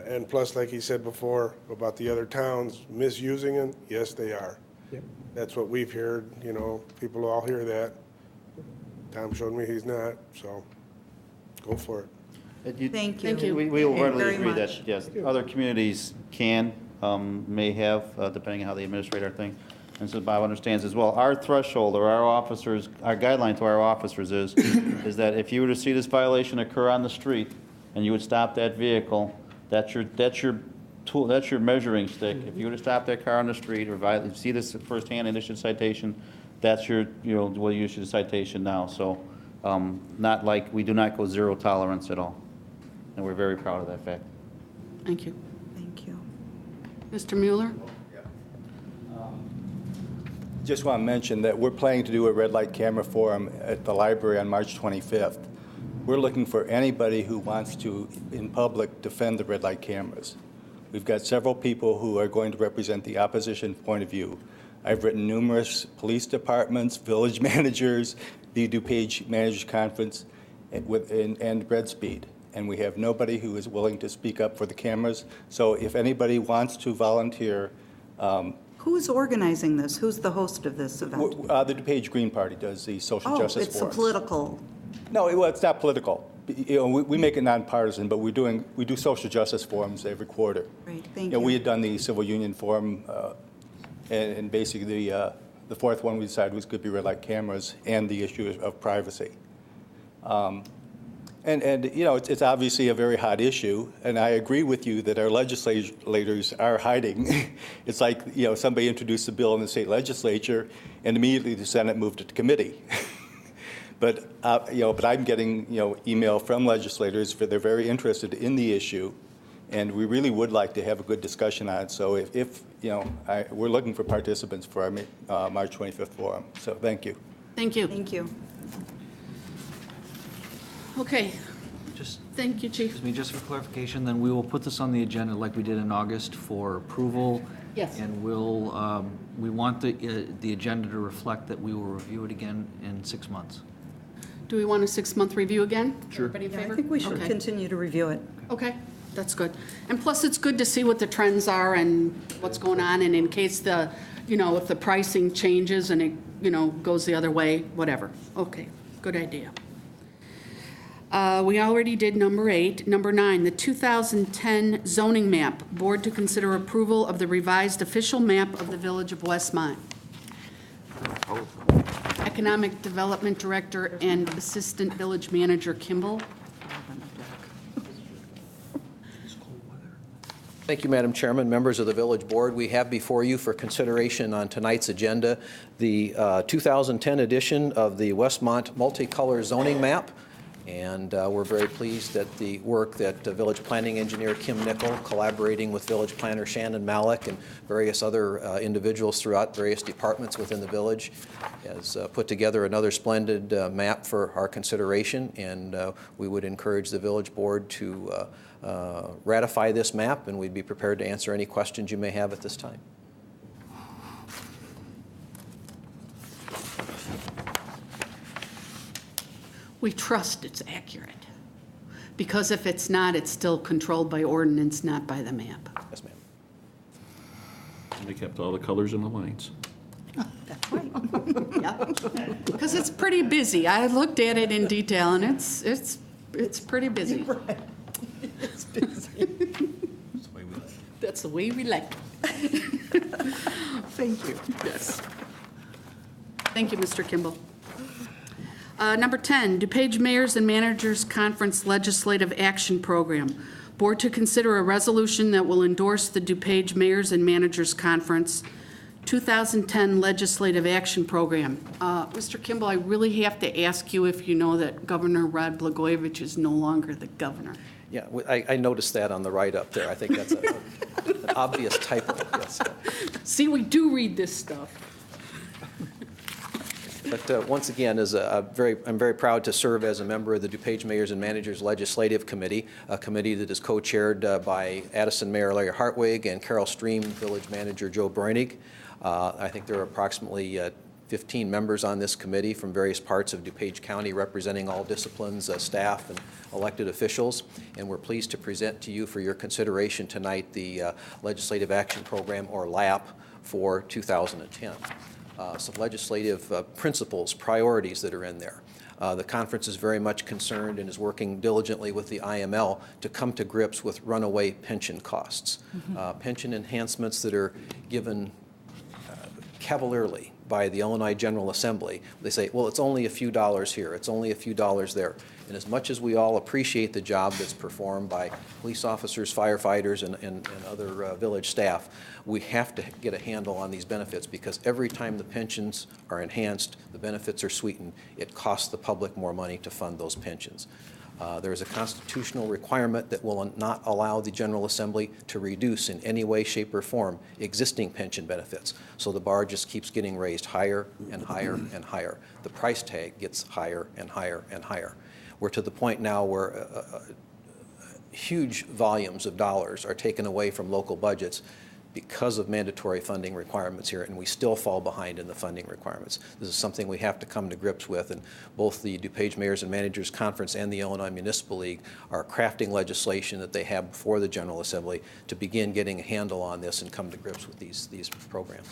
And plus, like he said before about the other towns misusing it, yes, they are. Yep. That's what we've heard, you know, people all hear that. Tom showed me he's not, so go for it. Thank you. Thank you. We will readily Very agree much. that, yes, other communities can, may have, depending on how they administrate our thing. And so Bob understands as well, our threshold or our officers, our guideline to our officers is that if you were to see this violation occur on the street and you would stop that vehicle, that's your tool, that's your measuring stick. If you were to stop that car on the street or see this firsthand and issue a citation, that's your, well, you issue a citation now. So not like, we do not go zero tolerance at all. And we're very proud of that fact. Thank you. Thank you. Mr. Mueller? Just want to mention that we're planning to do a red light camera forum at the library on March 25th. We're looking for anybody who wants to, in public, defend the red light cameras. We've got several people who are going to represent the opposition point of view. I've written numerous police departments, village managers, the DuPage Managers Conference, and Red Speed. And we have nobody who is willing to speak up for the cameras. So if anybody wants to volunteer, Who's organizing this? Who's the host of this event? the DuPage Green Party does the social justice it's a forums. political. No, well, it's not political. We make it nonpartisan, but we do social justice forums every quarter. Great, thank you. We had done the civil union forum, and basically the fourth one we decided was going to be red light cameras and the issue of privacy. It's obviously a very hot issue, and I agree with you that our legislators are hiding. It's like, somebody introduced a bill in the state legislature, and immediately the Senate moved it to committee. But I'm getting, email from legislators that they're very interested in the issue, and we really would like to have a good discussion on it. So if we're looking for participants for our March 25th forum. So thank you. Thank you. Thank you. Okay. Just, Thank you, Chief. just for clarification, then we will put this on the agenda like we did in August for approval. Yes. And we want the agenda to reflect that we will review it again in 6 months. Do we want a 6-month review again? Sure. Everybody in Yeah, favor? I think we should Okay. continue to review it. Okay, that's good. And plus, it's good to see what the trends are and what's going on, and in case if the pricing changes and it, goes the other way, whatever. Okay, good idea. We already did number 8. Number 9, the 2010 zoning map. Board to consider approval of the revised official map of the Village of Westmont. Economic Development Director and Assistant Village Manager Kimball. Thank you, Madam Chairman, members of the Village Board. We have before you for consideration on tonight's agenda the 2010 edition of the Westmont multicolor zoning map. And we're very pleased that the work that Village Planning Engineer Kim Nickel, collaborating with Village Planner Shannon Malik and various other individuals throughout various departments within the village, has put together another splendid map for our consideration. And we would encourage the Village Board to ratify this map, and we'd be prepared to answer any questions you may have at this time. We trust it's accurate, because if it's not, it's still controlled by ordinance, not by the map. Yes, ma'am. They kept all the colors and the lines. That's right. Yeah, because it's pretty busy. I looked at it in detail, and it's pretty busy. Right. It's busy. That's the way we like it. Thank you. Yes. Thank you, Mr. Kimball. Number 10, DuPage Mayors and Managers Conference Legislative Action Program. Board to consider a resolution that will endorse the DuPage Mayors and Managers Conference 2010 Legislative Action Program. Mr. Kimball, I really have to ask you if you know that Governor Rod Blagojevich is no longer the governor. Yeah, I noticed that on the write-up there. I think that's an obvious typo. Yes. See, we do read this stuff. But once again, I'm very proud to serve as a member of the DuPage Mayors and Managers Legislative Committee, a committee that is co-chaired by Addison Mayor Larry Hartwig and Carroll Stream Village Manager Joe Breinig. I think there are approximately 15 members on this committee from various parts of DuPage County, representing all disciplines, staff, and elected officials. And we're pleased to present to you for your consideration tonight the Legislative Action Program, or LAP, for 2010. Some legislative principles, priorities that are in there. The conference is very much concerned and is working diligently with the IML to come to grips with runaway pension costs. Pension enhancements that are given cavalierly by the Illinois General Assembly. They say, well, it's only a few dollars here, it's only a few dollars there. And as much as we all appreciate the job that's performed by police officers, firefighters, and other village staff, we have to get a handle on these benefits, because every time the pensions are enhanced, the benefits are sweetened, it costs the public more money to fund those pensions. There is a constitutional requirement that will not allow the General Assembly to reduce in any way, shape, or form existing pension benefits. So the bar just keeps getting raised higher and higher and higher. The price tag gets higher and higher and higher. We're to the point now where huge volumes of dollars are taken away from local budgets because of mandatory funding requirements here, and we still fall behind in the funding requirements. This is something we have to come to grips with, and both the DuPage Mayors and Managers Conference and the Illinois Municipal League are crafting legislation that they have before the General Assembly to begin getting a handle on this and come to grips with these programs.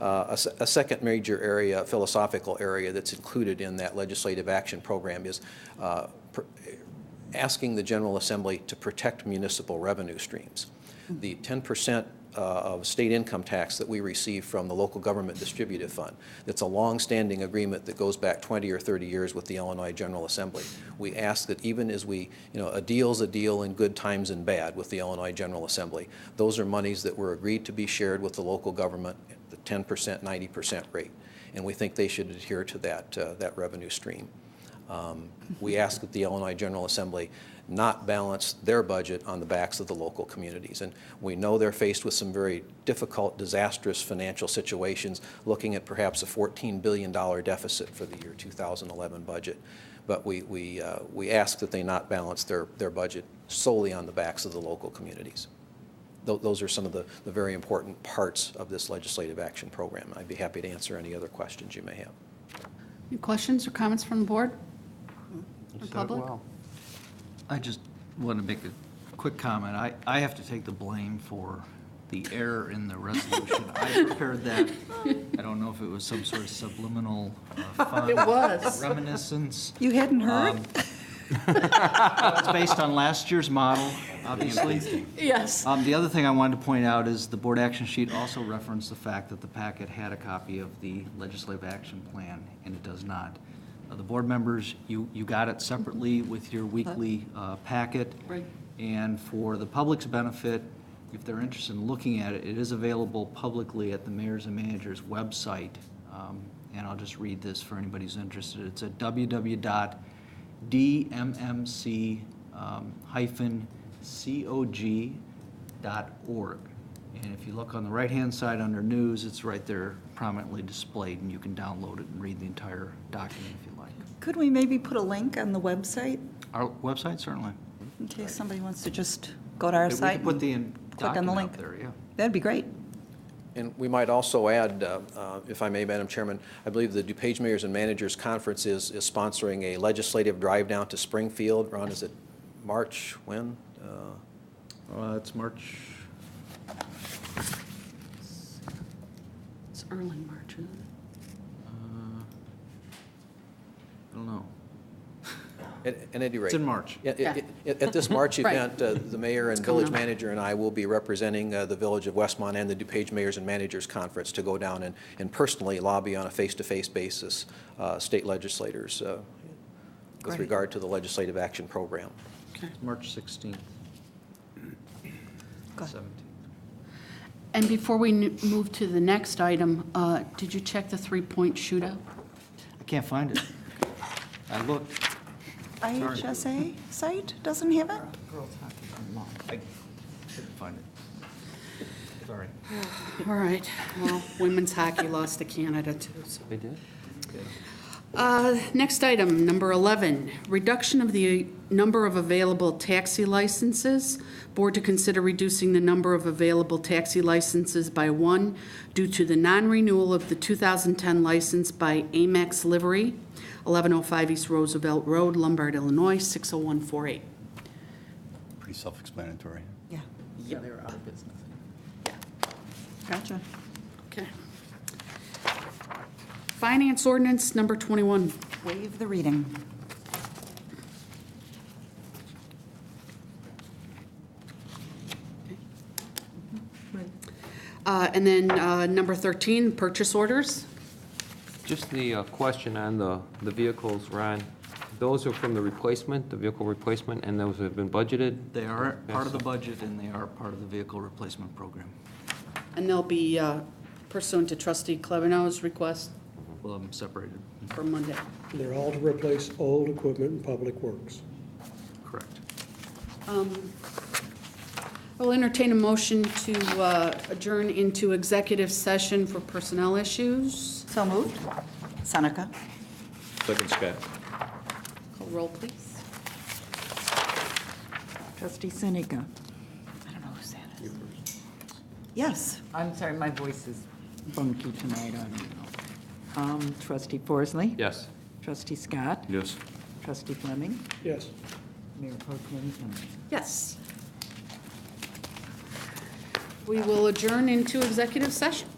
A second major area, philosophical area, that's included in that legislative action program is asking the General Assembly to protect municipal revenue streams. The 10% of state income tax that we receive from the Local Government Distributive Fund, that's a long-standing agreement that goes back 20 or 30 years with the Illinois General Assembly. We ask that even as we, a deal's a deal in good times and bad with the Illinois General Assembly. Those are monies that were agreed to be shared with the local government at the 10%, 90% rate. And we think they should adhere to that revenue stream. We ask that the Illinois General Assembly not balance their budget on the backs of the local communities. And we know they're faced with some very difficult, disastrous financial situations, looking at perhaps a $14 billion deficit for the year 2011 budget. But we ask that they not balance their budget solely on the backs of the local communities. Those are some of the very important parts of this legislative action program. I'd be happy to answer any other questions you may have. Any questions or comments from the board or public? Well, I just want to make a quick comment. I have to take the blame for the error in the resolution. I prepared that. I don't know if it was some sort of subliminal fun, It was. reminiscence. You hadn't heard? It's based on last year's model, obviously. Yes. The other thing I wanted to point out is the board action sheet also referenced the fact that the packet had a copy of the legislative action plan, and it does not. The board members, you got it separately with your weekly packet. Right. And for the public's benefit, if they're interested in looking at it, it is available publicly at the Mayors and Managers website. And I'll just read this for anybody who's interested. It's at www.dmmc-cog.org. And if you look on the right-hand side under News, it's right there prominently displayed, and you can download it and read the entire document if you like. Could we maybe put a link on the website Our website, certainly. in case somebody wants to just go to our We site can put and the click on the document link? up there, yeah. That'd be great. And we might also add, if I may, Madam Chairman, I believe the DuPage Mayors and Managers Conference is sponsoring a legislative drive down to Springfield. Ron, is it March? When? It's March. It's early March, isn't it? I don't know. At any rate. It's in March. At this March Right. event, the mayor and village manager and I will be representing the village of Westmont and the DuPage Mayors and Managers Conference to go down and personally lobby on a face-to-face basis state legislators with Great. regard to the legislative action program. Okay. March 16th. Go ahead. 17th. And before we move to the next item, did you check the three-point shootout? I can't find it. I looked. IHSA site doesn't have it? I couldn't find it. Sorry. All right. Well, women's hockey lost to Canada, too. So. They did? Next item, number 11, reduction of the number of available taxi licenses. Board to consider reducing the number of available taxi licenses by 1 due to the non-renewal of the 2010 license by Amex Livery, 1105 East Roosevelt Road, Lombard, Illinois, 60148. Pretty self-explanatory. Yeah. Yeah, they're out of business. Gotcha. Okay. Finance ordinance number 21. Waive the reading. And then number 13, purchase orders. Just the question on the vehicles, Ron. Those are from the replacement, the vehicle replacement, and those have been budgeted? They are part of the budget, and they are part of the vehicle replacement program. And they'll be pursuant to trustee Klevenau's request Well, I'm separated. for Monday. They're all to replace old equipment in public works. Correct. I'll entertain a motion to adjourn into executive session for personnel issues. So moved. Seneca. Second, Scott. Call roll, please. Trustee Seneca. I don't know who said it. Yes. I'm sorry, my voice is funky tonight, I don't know. Trustee Forsley? Yes. Trustee Scott? Yes. Trustee Fleming? Yes. Mayor Pro Tem Simmons? Yes. We will adjourn into executive session.